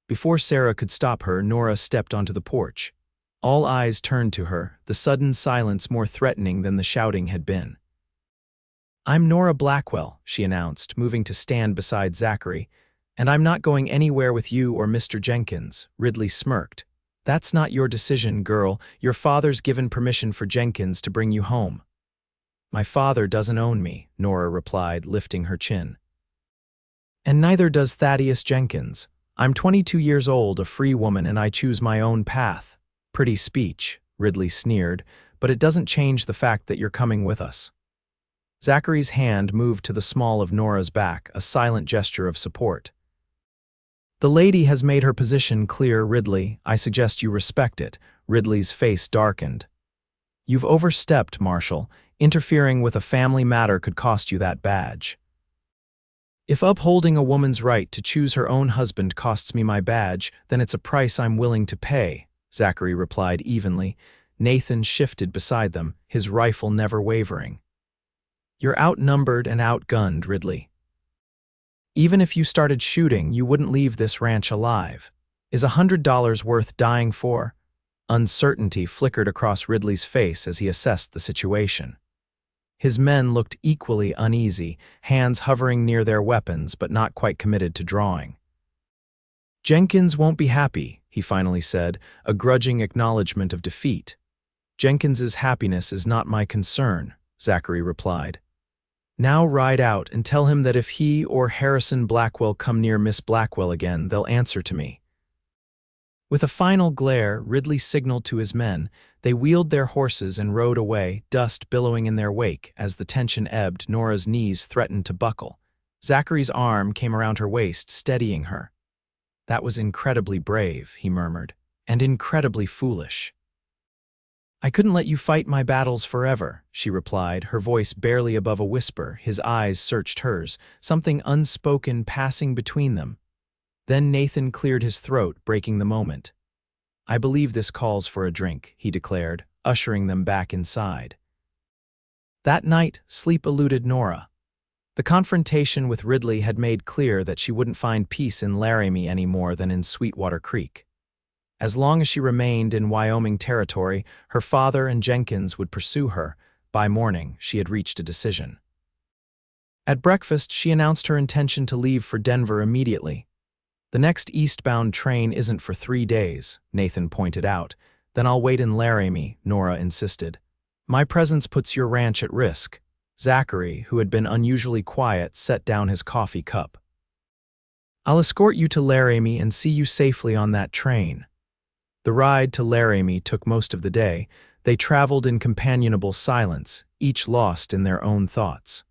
Before Sarah could stop her, Nora stepped onto the porch. All eyes turned to her, the sudden silence more threatening than the shouting had been. I'm Nora Blackwell, she announced, moving to stand beside Zachary, and I'm not going anywhere with you or Mr. Jenkins, Ridley smirked. That's not your decision, girl. Your father's given permission for Jenkins to bring you home. My father doesn't own me, Nora replied, lifting her chin. And neither does Thaddeus Jenkins. I'm 22 years old, a free woman, and I choose my own path. Pretty speech, Ridley sneered, but it doesn't change the fact that you're coming with us. Zachary's hand moved to the small of Nora's back, a silent gesture of support. The lady has made her position clear, Ridley. I suggest you respect it. Ridley's face darkened. You've overstepped, Marshal. Interfering with a family matter could cost you that badge. If upholding a woman's right to choose her own husband costs me my badge, then it's a price I'm willing to pay, Zachary replied evenly. Nathan shifted beside them, his rifle never wavering. You're outnumbered and outgunned, Ridley. Even if you started shooting, you wouldn't leave this ranch alive. Is $100 worth dying for? Uncertainty flickered across Ridley's face as he assessed the situation. His men looked equally uneasy, hands hovering near their weapons but not quite committed to drawing. Jenkins won't be happy, he finally said, a grudging acknowledgement of defeat. Jenkins's happiness is not my concern, Zachary replied. Now ride out and tell him that if he or Harrison Blackwell come near Miss Blackwell again, they'll answer to me. With a final glare, Ridley signaled to his men. They wheeled their horses and rode away, dust billowing in their wake. As the tension ebbed, Nora's knees threatened to buckle. Zachary's arm came around her waist, steadying her. That was incredibly brave, he murmured. and incredibly foolish. "I couldn't let you fight my battles forever," she replied, her voice barely above a whisper. His eyes searched hers, something unspoken passing between them. Then Nathan cleared his throat, breaking the moment. "I believe this calls for a drink," he declared, ushering them back inside. That night, sleep eluded Nora. The confrontation with Ridley had made clear that she wouldn't find peace in Laramie any more than in Sweetwater Creek. As long as she remained in Wyoming Territory, her father and Jenkins would pursue her. By morning, she had reached a decision. At breakfast, she announced her intention to leave for Denver immediately. "The next eastbound train isn't for 3 days," Nathan pointed out. "Then I'll wait in Laramie," Nora insisted. "My presence puts your ranch at risk." Zachary, who had been unusually quiet, set down his coffee cup. "I'll escort you to Laramie and see you safely on that train." The ride to Laramie took most of the day. They traveled in companionable silence, each lost in their own thoughts.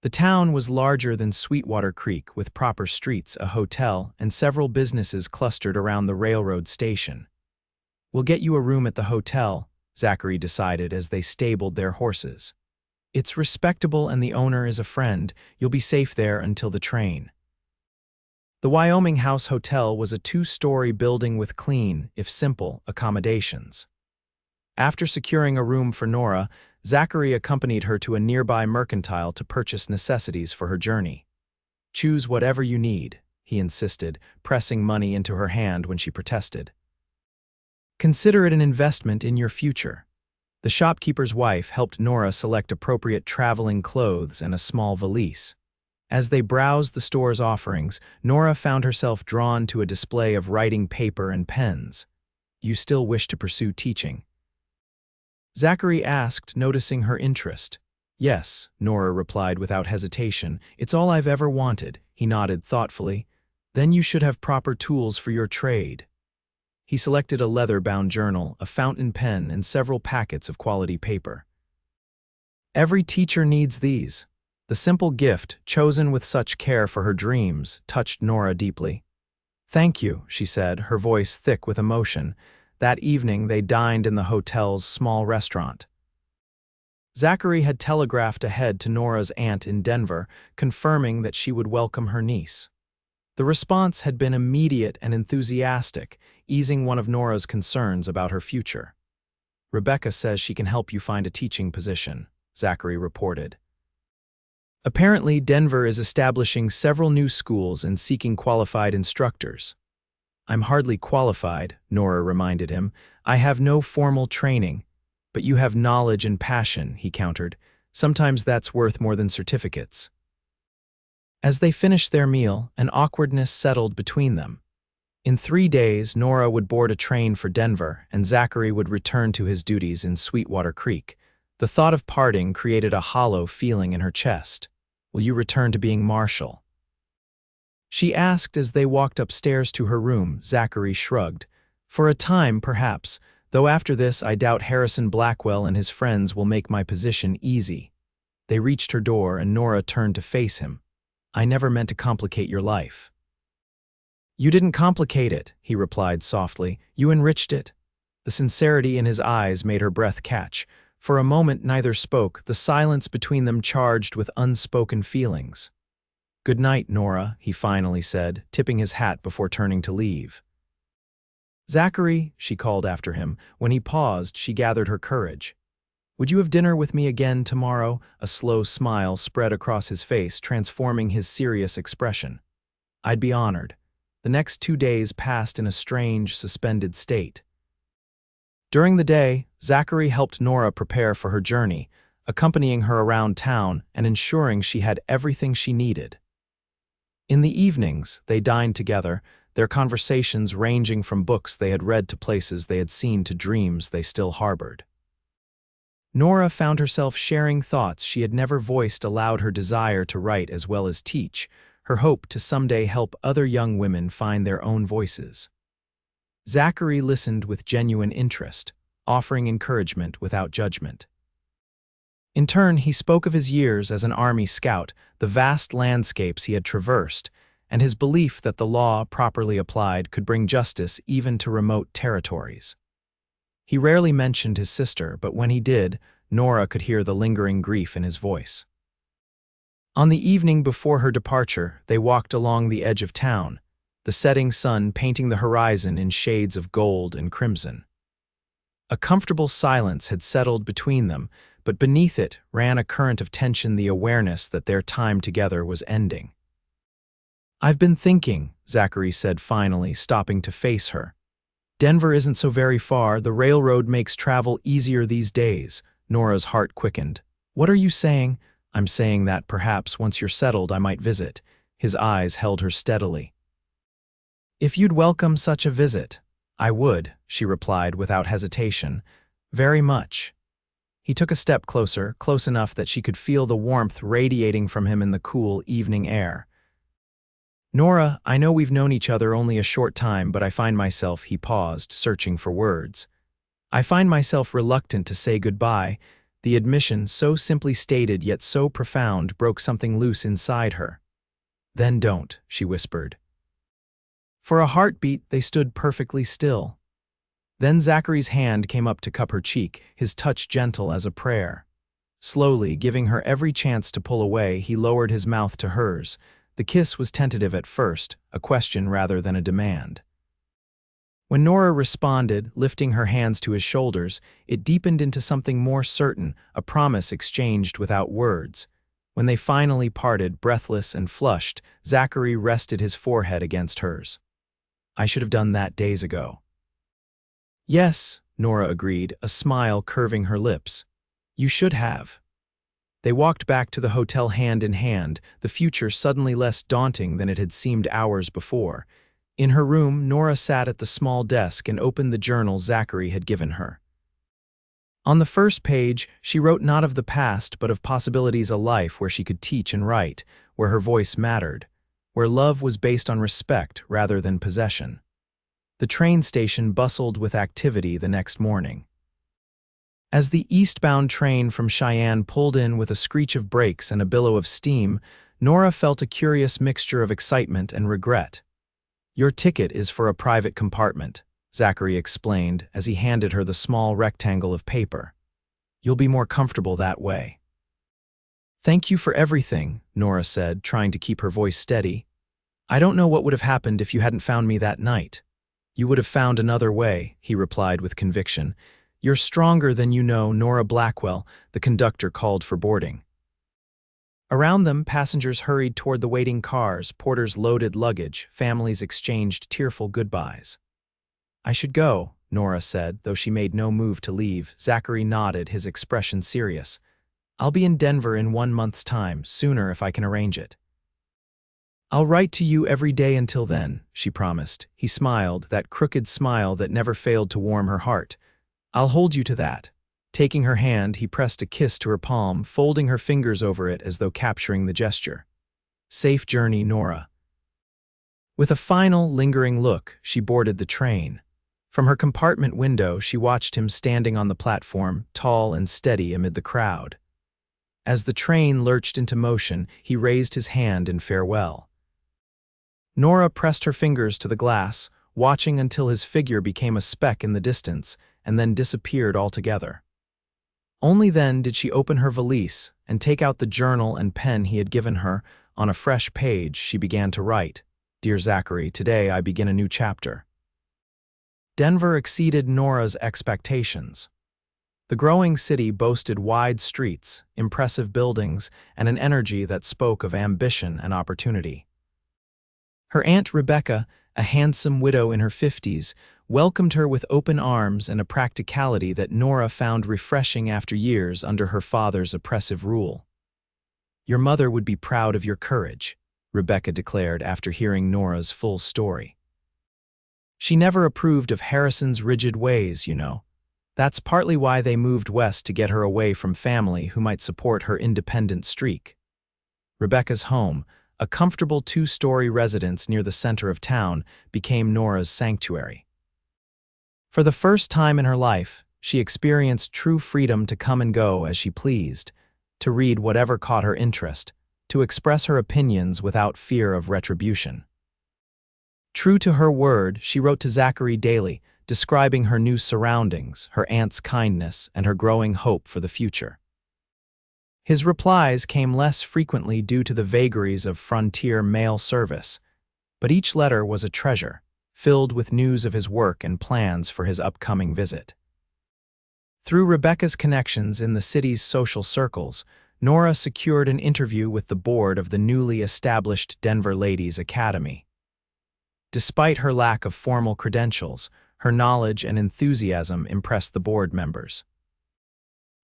The town was larger than Sweetwater Creek, with proper streets, a hotel, and several businesses clustered around the railroad station. "We'll get you a room at the hotel," Zachary decided as they stabled their horses. "It's respectable and the owner is a friend. You'll be safe there until the train." The Wyoming House Hotel was a 2-story building with clean, if simple, accommodations. After securing a room for Nora, Zachary accompanied her to a nearby mercantile to purchase necessities for her journey. "Choose whatever you need," he insisted, pressing money into her hand when she protested. "Consider it an investment in your future." The shopkeeper's wife helped Nora select appropriate traveling clothes and a small valise. As they browsed the store's offerings, Nora found herself drawn to a display of writing paper and pens. "You still wish to pursue teaching?" Zachary asked, noticing her interest. "Yes," Nora replied without hesitation. "It's all I've ever wanted." He nodded thoughtfully. "Then you should have proper tools for your trade." He selected a leather-bound journal, a fountain pen, and several packets of quality paper. "Every teacher needs these." The simple gift, chosen with such care for her dreams, touched Nora deeply. "Thank you," she said, her voice thick with emotion. That evening, they dined in the hotel's small restaurant. Zachary had telegraphed ahead to Nora's aunt in Denver, confirming that she would welcome her niece. The response had been immediate and enthusiastic, easing one of Nora's concerns about her future. "Rebecca says she can help you find a teaching position," Zachary reported. Apparently, Denver is establishing several new schools and seeking qualified instructors. "I'm hardly qualified," Nora reminded him. "I have no formal training." "But you have knowledge and passion," he countered. "Sometimes that's worth more than certificates." As they finished their meal, an awkwardness settled between them. In 3 days, Nora would board a train for Denver, and Zachary would return to his duties in Sweetwater Creek. The thought of parting created a hollow feeling in her chest. "Will you return to being Marshal?" she asked as they walked upstairs to her room. Zachary shrugged. "For a time, perhaps, though after this I doubt Harrison Blackwell and his friends will make my position easy." They reached her door and Nora turned to face him. "I never meant to complicate your life." "You didn't complicate it," he replied softly. "You enriched it." The sincerity in his eyes made her breath catch. For a moment neither spoke, the silence between them charged with unspoken feelings. "Good night, Nora," he finally said, tipping his hat before turning to leave. "Zachary," she called after him. When he paused, she gathered her courage. "Would you have dinner with me again tomorrow?" A slow smile spread across his face, transforming his serious expression. "I'd be honored." The next 2 days passed in a strange, suspended state. During the day, Zachary helped Nora prepare for her journey, accompanying her around town and ensuring she had everything she needed. In the evenings, they dined together, their conversations ranging from books they had read to places they had seen to dreams they still harbored. Nora found herself sharing thoughts she had never voiced aloud, her desire to write as well as teach, her hope to someday help other young women find their own voices. Zachary listened with genuine interest, offering encouragement without judgment. In turn, he spoke of his years as an Army scout, the vast landscapes he had traversed, and his belief that the law, properly applied, could bring justice even to remote territories. He rarely mentioned his sister, but when he did, Nora could hear the lingering grief in his voice. On the evening before her departure, they walked along the edge of town, the setting sun painting the horizon in shades of gold and crimson. A comfortable silence had settled between them, but beneath it ran a current of tension, the awareness that their time together was ending. "I've been thinking," Zachary said finally, stopping to face her. "Denver isn't so very far. The railroad makes travel easier these days." Nora's heart quickened. "What are you saying?" "I'm saying that perhaps once you're settled I might visit." His eyes held her steadily. "If you'd welcome such a visit." "I would," she replied without hesitation. "Very much." He took a step closer, close enough that she could feel the warmth radiating from him in the cool evening air. "Nora, I know we've known each other only a short time, but I find myself," he paused, searching for words. "I find myself reluctant to say goodbye." The admission, so simply stated yet so profound, broke something loose inside her. "Then don't," she whispered. For a heartbeat, they stood perfectly still. Then Zachary's hand came up to cup her cheek, his touch gentle as a prayer. Slowly, giving her every chance to pull away, he lowered his mouth to hers. The kiss was tentative at first, a question rather than a demand. When Nora responded, lifting her hands to his shoulders, it deepened into something more certain, a promise exchanged without words. When they finally parted, breathless and flushed, Zachary rested his forehead against hers. "I should have done that days ago." "Yes," Nora agreed, a smile curving her lips. "You should have." They walked back to the hotel hand in hand, the future suddenly less daunting than it had seemed hours before. In her room, Nora sat at the small desk and opened the journal Zachary had given her. On the first page, she wrote not of the past, but of possibilities, a life where she could teach and write, where her voice mattered, where love was based on respect rather than possession. The train station bustled with activity the next morning. As the eastbound train from Cheyenne pulled in with a screech of brakes and a billow of steam, Nora felt a curious mixture of excitement and regret. "Your ticket is for a private compartment," Zachary explained as he handed her the small rectangle of paper. "You'll be more comfortable that way." "Thank you for everything," Nora said, trying to keep her voice steady. "I don't know what would have happened if you hadn't found me that night." "You would have found another way," he replied with conviction. "You're stronger than you know." Nora Blackwell, the conductor, called for boarding. Around them, passengers hurried toward the waiting cars, porters loaded luggage, families exchanged tearful goodbyes. "I should go," Nora said, though she made no move to leave. Zachary nodded, his expression serious. "I'll be in Denver in 1 month's time, sooner if I can arrange it." "I'll write to you every day until then," she promised. He smiled, that crooked smile that never failed to warm her heart. "I'll hold you to that." Taking her hand, he pressed a kiss to her palm, folding her fingers over it as though capturing the gesture. "Safe journey, Nora." With a final, lingering look, she boarded the train. From her compartment window, she watched him standing on the platform, tall and steady amid the crowd. As the train lurched into motion, he raised his hand in farewell. Nora pressed her fingers to the glass, watching until his figure became a speck in the distance, and then disappeared altogether. Only then did she open her valise and take out the journal and pen he had given her. On a fresh page, she began to write, "Dear Zachary, today I begin a new chapter." Denver exceeded Nora's expectations. The growing city boasted wide streets, impressive buildings, and an energy that spoke of ambition and opportunity. Her Aunt Rebecca, a handsome widow in her 50s, welcomed her with open arms and a practicality that Nora found refreshing after years under her father's oppressive rule. "Your mother would be proud of your courage," Rebecca declared after hearing Nora's full story. "She never approved of Harrison's rigid ways, you know. That's partly why they moved west, to get her away from family who might support her independent streak." Rebecca's home, a comfortable 2-story residence near the center of town, became Nora's sanctuary. For the first time in her life, she experienced true freedom to come and go as she pleased, to read whatever caught her interest, to express her opinions without fear of retribution. True to her word, she wrote to Zachary daily, describing her new surroundings, her aunt's kindness, and her growing hope for the future. His replies came less frequently due to the vagaries of frontier mail service, but each letter was a treasure, filled with news of his work and plans for his upcoming visit. Through Rebecca's connections in the city's social circles, Nora secured an interview with the board of the newly established Denver Ladies Academy. Despite her lack of formal credentials, her knowledge and enthusiasm impressed the board members.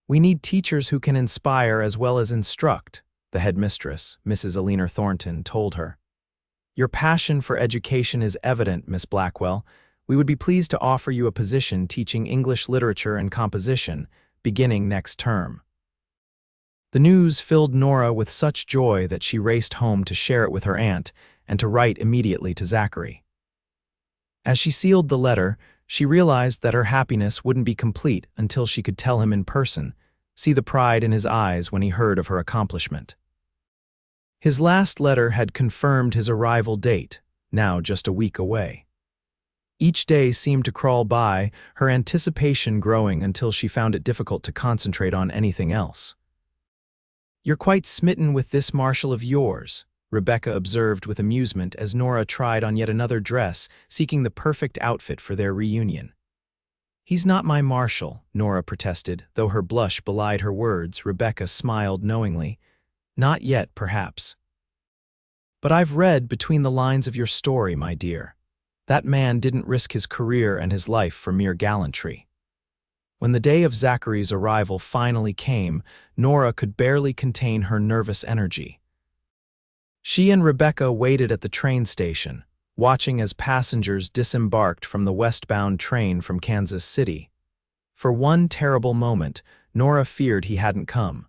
"We need teachers who can inspire as well as instruct," the headmistress, Mrs. Alina Thornton, told her. "Your passion for education is evident, Miss Blackwell. We would be pleased to offer you a position teaching English literature and composition, beginning next term." The news filled Nora with such joy that she raced home to share it with her aunt and to write immediately to Zachary. As she sealed the letter, she realized that her happiness wouldn't be complete until she could tell him in person, see the pride in his eyes when he heard of her accomplishment. His last letter had confirmed his arrival date, now just a week away. Each day seemed to crawl by, her anticipation growing until she found it difficult to concentrate on anything else. "You're quite smitten with this Marshal of yours," Rebecca observed with amusement as Nora tried on yet another dress, seeking the perfect outfit for their reunion. "He's not my Marshal," Nora protested, though her blush belied her words. Rebecca smiled knowingly. "Not yet, perhaps. But I've read between the lines of your story, my dear. That man didn't risk his career and his life for mere gallantry." When the day of Zachary's arrival finally came, Nora could barely contain her nervous energy. She and Rebecca waited at the train station, watching as passengers disembarked from the westbound train from Kansas City. For one terrible moment, Nora feared he hadn't come.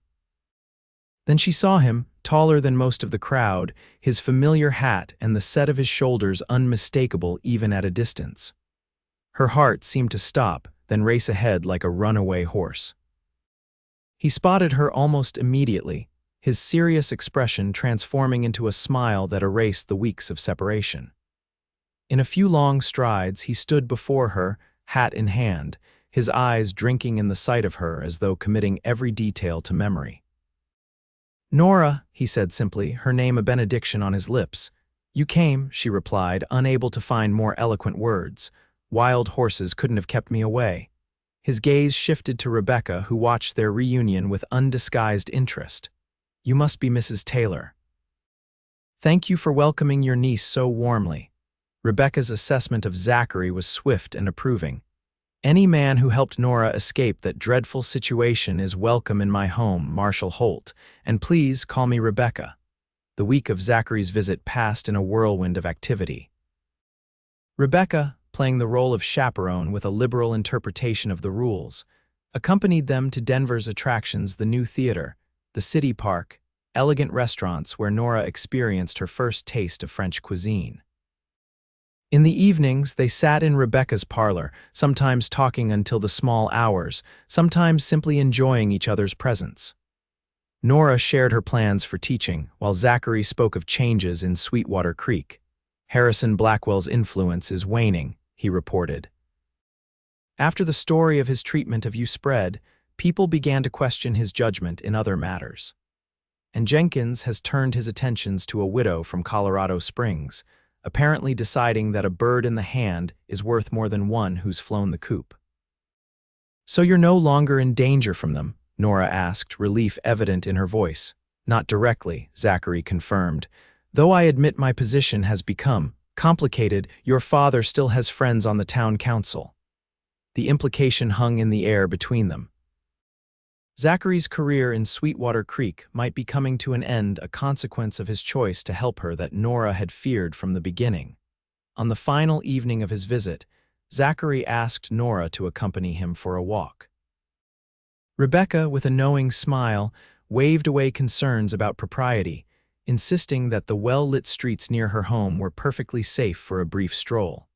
Then she saw him, taller than most of the crowd, his familiar hat and the set of his shoulders unmistakable even at a distance. Her heart seemed to stop, then race ahead like a runaway horse. He spotted her almost immediately, his serious expression transforming into a smile that erased the weeks of separation. In a few long strides, he stood before her, hat in hand, his eyes drinking in the sight of her as though committing every detail to memory. "Nora," he said simply, her name a benediction on his lips. "You came," she replied, unable to find more eloquent words. "Wild horses couldn't have kept me away." His gaze shifted to Rebecca, who watched their reunion with undisguised interest. "You must be Mrs. Taylor. Thank you for welcoming your niece so warmly." Rebecca's assessment of Zachary was swift and approving. "Any man who helped Nora escape that dreadful situation is welcome in my home, Marshal Holt, and please call me Rebecca." The week of Zachary's visit passed in a whirlwind of activity. Rebecca, playing the role of chaperone with a liberal interpretation of the rules, accompanied them to Denver's attractions, the new theater, the city park, elegant restaurants where Nora experienced her first taste of French cuisine. In the evenings, they sat in Rebecca's parlor, sometimes talking until the small hours, sometimes simply enjoying each other's presence. Nora shared her plans for teaching, while Zachary spoke of changes in Sweetwater Creek. "Harrison Blackwell's influence is waning," he reported. "After the story of his treatment of you spread, people began to question his judgment in other matters. And Jenkins has turned his attentions to a widow from Colorado Springs, apparently deciding that a bird in the hand is worth more than one who's flown the coop." "So you're no longer in danger from them?" Nora asked, relief evident in her voice. "Not directly," Zachary confirmed. "Though I admit my position has become complicated, your father still has friends on the town council." The implication hung in the air between them. Zachary's career in Sweetwater Creek might be coming to an end, a consequence of his choice to help her that Nora had feared from the beginning. On the final evening of his visit, Zachary asked Nora to accompany him for a walk. Rebecca, with a knowing smile, waved away concerns about propriety, insisting that the well-lit streets near her home were perfectly safe for a brief stroll.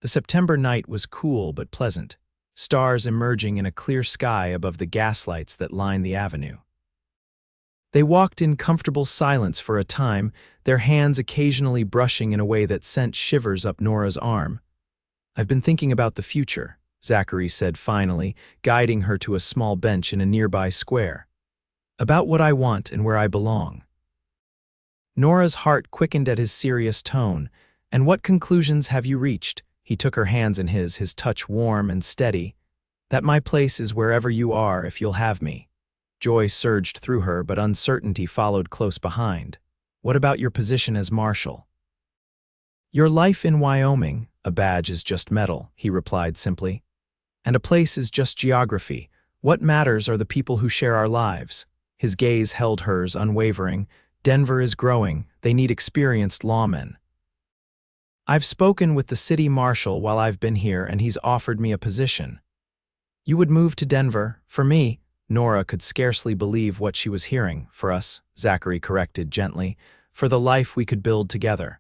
The September night was cool but pleasant, stars emerging in a clear sky above the gaslights that lined the avenue. They walked in comfortable silence for a time, their hands occasionally brushing in a way that sent shivers up Nora's arm. "I've been thinking about the future," Zachary said finally, guiding her to a small bench in a nearby square. "About what I want and where I belong." Nora's heart quickened at his serious tone. "And what conclusions have you reached?" He took her hands in his touch warm and steady. "That my place is wherever you are if you'll have me." Joy surged through her, but uncertainty followed close behind. "What about your position as marshal?" "Your life in Wyoming, a badge is just metal," he replied simply. "And a place is just geography. What matters are the people who share our lives." His gaze held hers, unwavering. "Denver is growing. They need experienced lawmen. I've spoken with the city marshal while I've been here, and he's offered me a position." "You would move to Denver? For me?" Nora could scarcely believe what she was hearing. "For us," Zachary corrected gently, "for the life we could build together."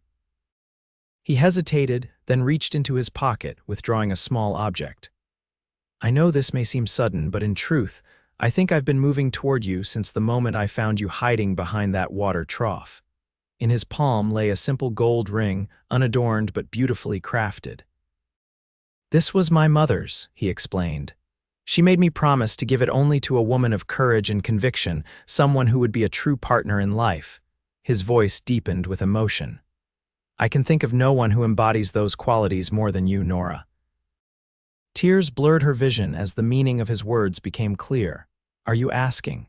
He hesitated, then reached into his pocket, withdrawing a small object. "I know this may seem sudden, but in truth, I think I've been moving toward you since the moment I found you hiding behind that water trough." In his palm lay a simple gold ring, unadorned but beautifully crafted. "This was my mother's," he explained. "She made me promise to give it only to a woman of courage and conviction, someone who would be a true partner in life." His voice deepened with emotion. "I can think of no one who embodies those qualities more than you, Nora." Tears blurred her vision as the meaning of his words became clear. "Are you asking?"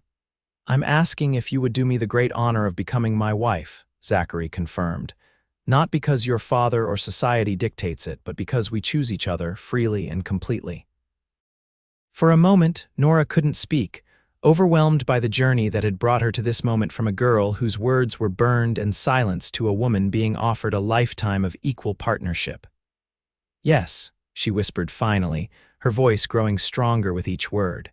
"I'm asking if you would do me the great honor of becoming my wife," Zachary confirmed. "Not because your father or society dictates it, but because we choose each other freely and completely." For a moment, Nora couldn't speak, overwhelmed by the journey that had brought her to this moment from a girl whose words were burned and silenced to a woman being offered a lifetime of equal partnership. "Yes," she whispered finally, her voice growing stronger with each word.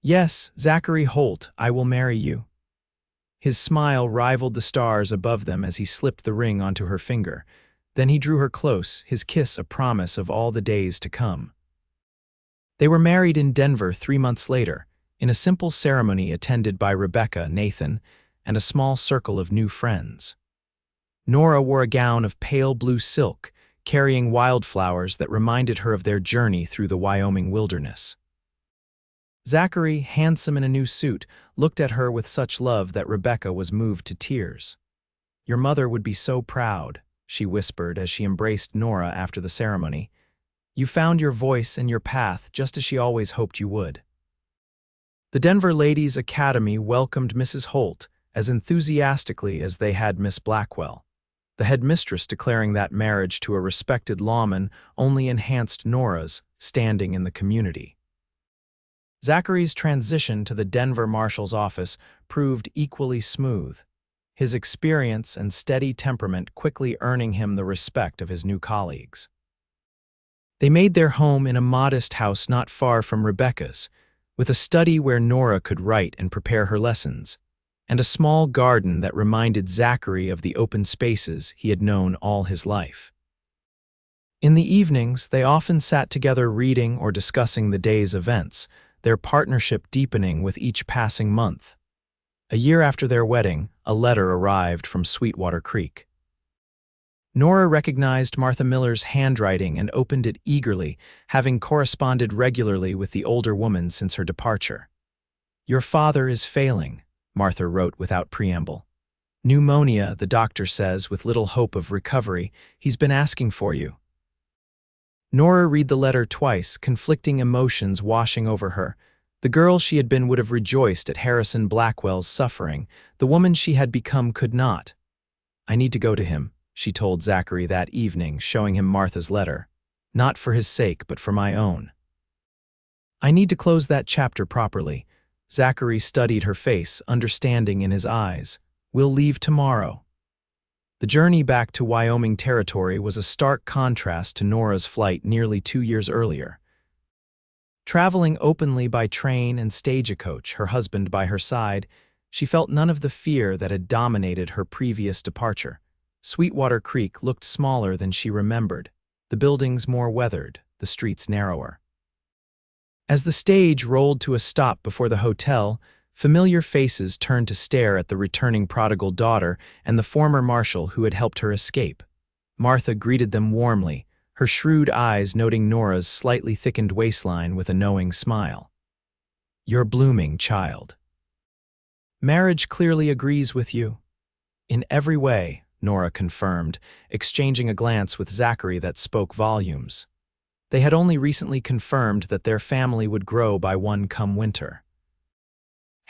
"Yes, Zachary Holt, I will marry you." His smile rivaled the stars above them as he slipped the ring onto her finger. Then he drew her close, his kiss a promise of all the days to come. They were married in Denver 3 months later, in a simple ceremony attended by Rebecca, Nathan, and a small circle of new friends. Nora wore a gown of pale blue silk, carrying wildflowers that reminded her of their journey through the Wyoming wilderness. Zachary, handsome in a new suit, looked at her with such love that Rebecca was moved to tears. "Your mother would be so proud," she whispered as she embraced Nora after the ceremony. "You found your voice and your path just as she always hoped you would." The Denver Ladies' Academy welcomed Mrs. Holt as enthusiastically as they had Miss Blackwell, the headmistress declaring that marriage to a respected lawman only enhanced Nora's standing in the community. Zachary's transition to the Denver Marshal's office proved equally smooth, his experience and steady temperament quickly earning him the respect of his new colleagues. They made their home in a modest house not far from Rebecca's, with a study where Nora could write and prepare her lessons, and a small garden that reminded Zachary of the open spaces he had known all his life. In the evenings, they often sat together reading or discussing the day's events, their partnership deepening with each passing month. A year after their wedding, a letter arrived from Sweetwater Creek. Nora recognized Martha Miller's handwriting and opened it eagerly, having corresponded regularly with the older woman since her departure. "Your father is failing," Martha wrote without preamble. "Pneumonia, the doctor says, with little hope of recovery. He's been asking for you." Nora read the letter twice, conflicting emotions washing over her. The girl she had been would have rejoiced at Harrison Blackwell's suffering. The woman she had become could not. "I need to go to him," she told Zachary that evening, showing him Martha's letter. "Not for his sake, but for my own. I need to close that chapter properly." Zachary studied her face, understanding in his eyes. "We'll leave tomorrow." The journey back to Wyoming Territory was a stark contrast to Nora's flight nearly 2 years earlier. Traveling openly by train and stagecoach, her husband by her side, she felt none of the fear that had dominated her previous departure. Sweetwater Creek looked smaller than she remembered, the buildings more weathered, the streets narrower. As the stage rolled to a stop before the hotel, Familiar faces turned to stare at the returning prodigal daughter and the former marshal who had helped her escape. Martha greeted them warmly, her shrewd eyes noting Nora's slightly thickened waistline with a knowing smile. "You're blooming, child. Marriage clearly agrees with you." "In every way," Nora confirmed, exchanging a glance with Zachary that spoke volumes. They had only recently confirmed that their family would grow by one come winter.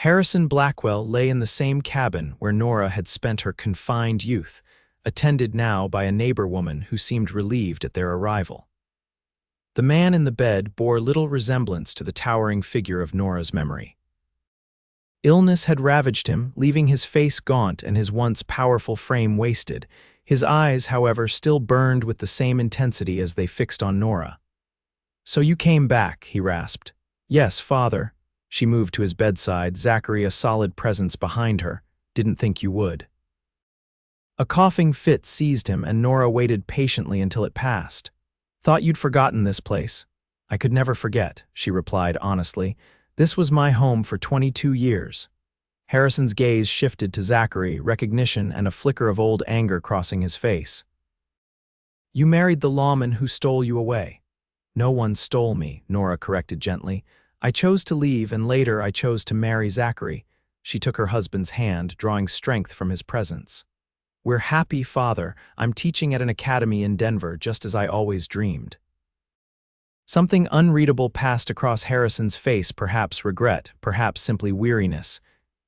Harrison Blackwell lay in the same cabin where Nora had spent her confined youth, attended now by a neighbor woman who seemed relieved at their arrival. The man in the bed bore little resemblance to the towering figure of Nora's memory. Illness had ravaged him, leaving his face gaunt and his once powerful frame wasted. His eyes, however, still burned with the same intensity as they fixed on Nora. "So you came back," he rasped. "Yes, father." She moved to his bedside, Zachary a solid presence behind her. "Didn't think you would." A coughing fit seized him, and Nora waited patiently until it passed. "Thought you'd forgotten this place." "I could never forget," she replied honestly. "This was my home for 22 years. Harrison's gaze shifted to Zachary, recognition and a flicker of old anger crossing his face. "You married the lawman who stole you away." "No one stole me," Nora corrected gently. "I chose to leave, and later I chose to marry Zachary." She took her husband's hand, drawing strength from his presence. "We're happy, father. I'm teaching at an academy in Denver, just as I always dreamed." Something unreadable passed across Harrison's face, perhaps regret, perhaps simply weariness.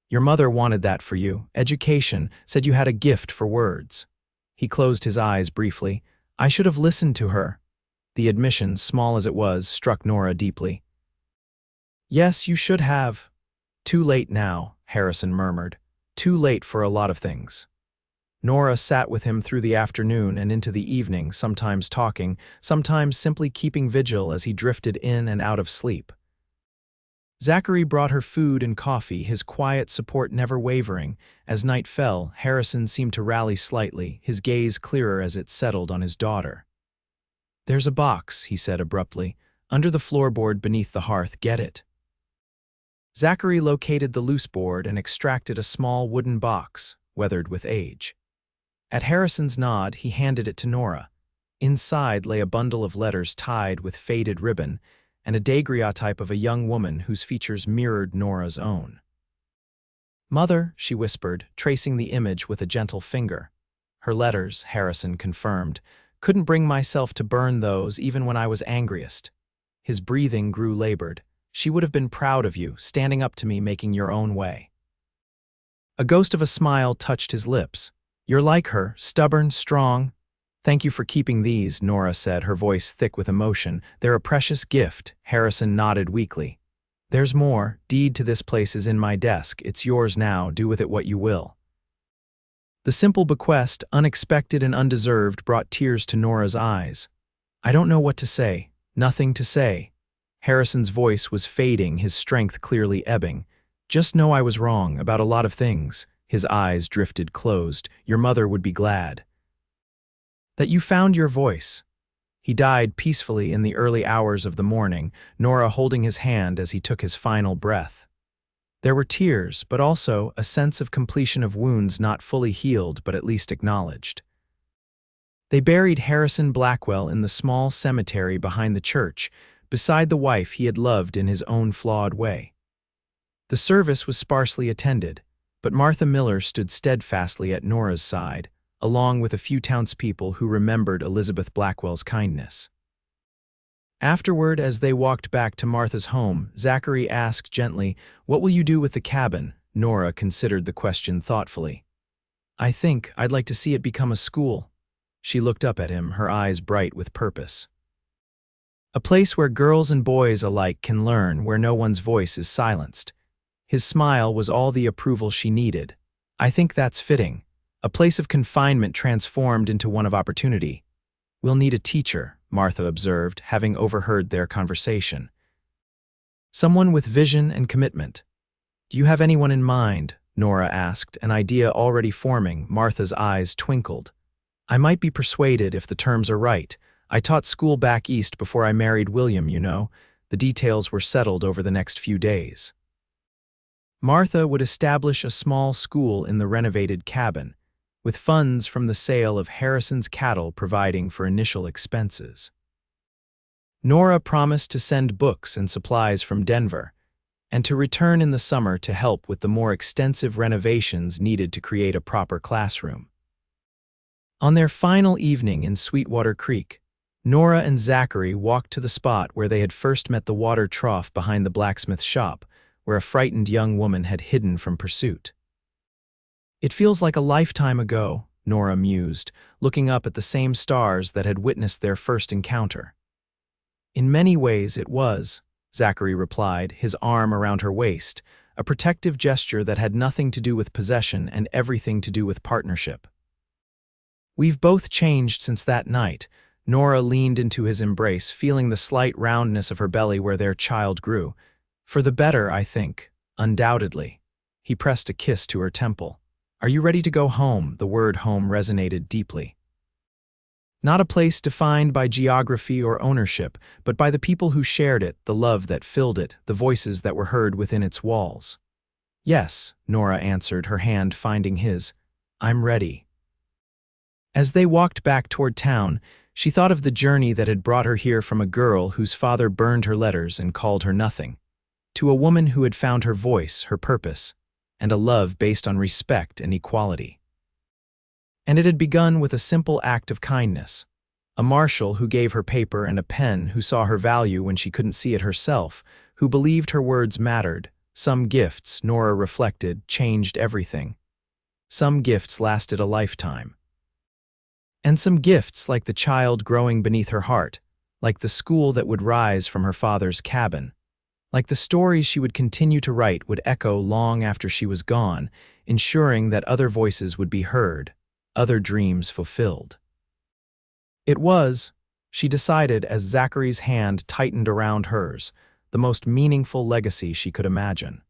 "Your mother wanted that for you. Education, said you had a gift for words." He closed his eyes briefly. "I should have listened to her." The admission, small as it was, struck Nora deeply. "Yes, you should have." "Too late now," Harrison murmured. "Too late for a lot of things." Nora sat with him through the afternoon and into the evening, sometimes talking, sometimes simply keeping vigil as he drifted in and out of sleep. Zachary brought her food and coffee, his quiet support never wavering. As night fell, Harrison seemed to rally slightly, his gaze clearer as it settled on his daughter. "There's a box," he said abruptly, "under the floorboard beneath the hearth. Get it." Zachary located the loose board and extracted a small wooden box, weathered with age. At Harrison's nod, he handed it to Nora. Inside lay a bundle of letters tied with faded ribbon, and a daguerreotype of a young woman whose features mirrored Nora's own. "Mother," she whispered, tracing the image with a gentle finger. "Her letters," Harrison confirmed. "Couldn't bring myself to burn those even when I was angriest." His breathing grew labored. "She would have been proud of you, standing up to me, making your own way." A ghost of a smile touched his lips. "You're like her, stubborn, strong." "Thank you for keeping these," Nora said, her voice thick with emotion. "They're a precious gift." Harrison nodded weakly. "There's more. Deed to this place is in my desk. It's yours now. Do with it what you will." The simple bequest, unexpected and undeserved, brought tears to Nora's eyes. "I don't know what to say. Nothing to say." Harrison's voice was fading, his strength clearly ebbing. "Just know I was wrong about a lot of things." His eyes drifted closed. "Your mother would be glad that you found your voice." He died peacefully in the early hours of the morning, Nora holding his hand as he took his final breath. There were tears, but also a sense of completion of wounds not fully healed but at least acknowledged. They buried Harrison Blackwell in the small cemetery behind the church, beside the wife he had loved in his own flawed way. The service was sparsely attended, but Martha Miller stood steadfastly at Nora's side, along with a few townspeople who remembered Elizabeth Blackwell's kindness. Afterward, as they walked back to Martha's home, Zachary asked gently, "What will you do with the cabin?" Nora considered the question thoughtfully. "I think I'd like to see it become a school." She looked up at him, her eyes bright with purpose. "A place where girls and boys alike can learn, where no one's voice is silenced." His smile was all the approval she needed. "I think that's fitting. A place of confinement transformed into one of opportunity." "We'll need a teacher," Martha observed, having overheard their conversation. "Someone with vision and commitment." "Do you have anyone in mind?" Nora asked, an idea already forming. Martha's eyes twinkled. "I might be persuaded if the terms are right. I taught school back east before I married William, you know." The details were settled over the next few days. Martha would establish a small school in the renovated cabin, with funds from the sale of Harrison's cattle providing for initial expenses. Nora promised to send books and supplies from Denver, and to return in the summer to help with the more extensive renovations needed to create a proper classroom. On their final evening in Sweetwater Creek, Nora and Zachary walked to the spot where they had first met the water trough behind the blacksmith's shop, where a frightened young woman had hidden from pursuit. "It feels like a lifetime ago," Nora mused, looking up at the same stars that had witnessed their first encounter. "In many ways it was," Zachary replied, his arm around her waist, a protective gesture that had nothing to do with possession and everything to do with partnership. "We've both changed since that night." Nora leaned into his embrace, feeling the slight roundness of her belly where their child grew. "For the better, I think, undoubtedly." He pressed a kiss to her temple. "Are you ready to go home?" The word home resonated deeply. Not a place defined by geography or ownership, but by the people who shared it, the love that filled it, the voices that were heard within its walls. "Yes," Nora answered, her hand finding his. "I'm ready." As they walked back toward town, she thought of the journey that had brought her here from a girl whose father burned her letters and called her nothing, to a woman who had found her voice, her purpose, and a love based on respect and equality. And it had begun with a simple act of kindness. A marshal who gave her paper and a pen, who saw her value when she couldn't see it herself, who believed her words mattered. Some gifts, Nora reflected, changed everything. Some gifts lasted a lifetime. And some gifts, like the child growing beneath her heart, like the school that would rise from her father's cabin, like the stories she would continue to write, would echo long after she was gone, ensuring that other voices would be heard, other dreams fulfilled. It was, she decided as Zachary's hand tightened around hers, the most meaningful legacy she could imagine.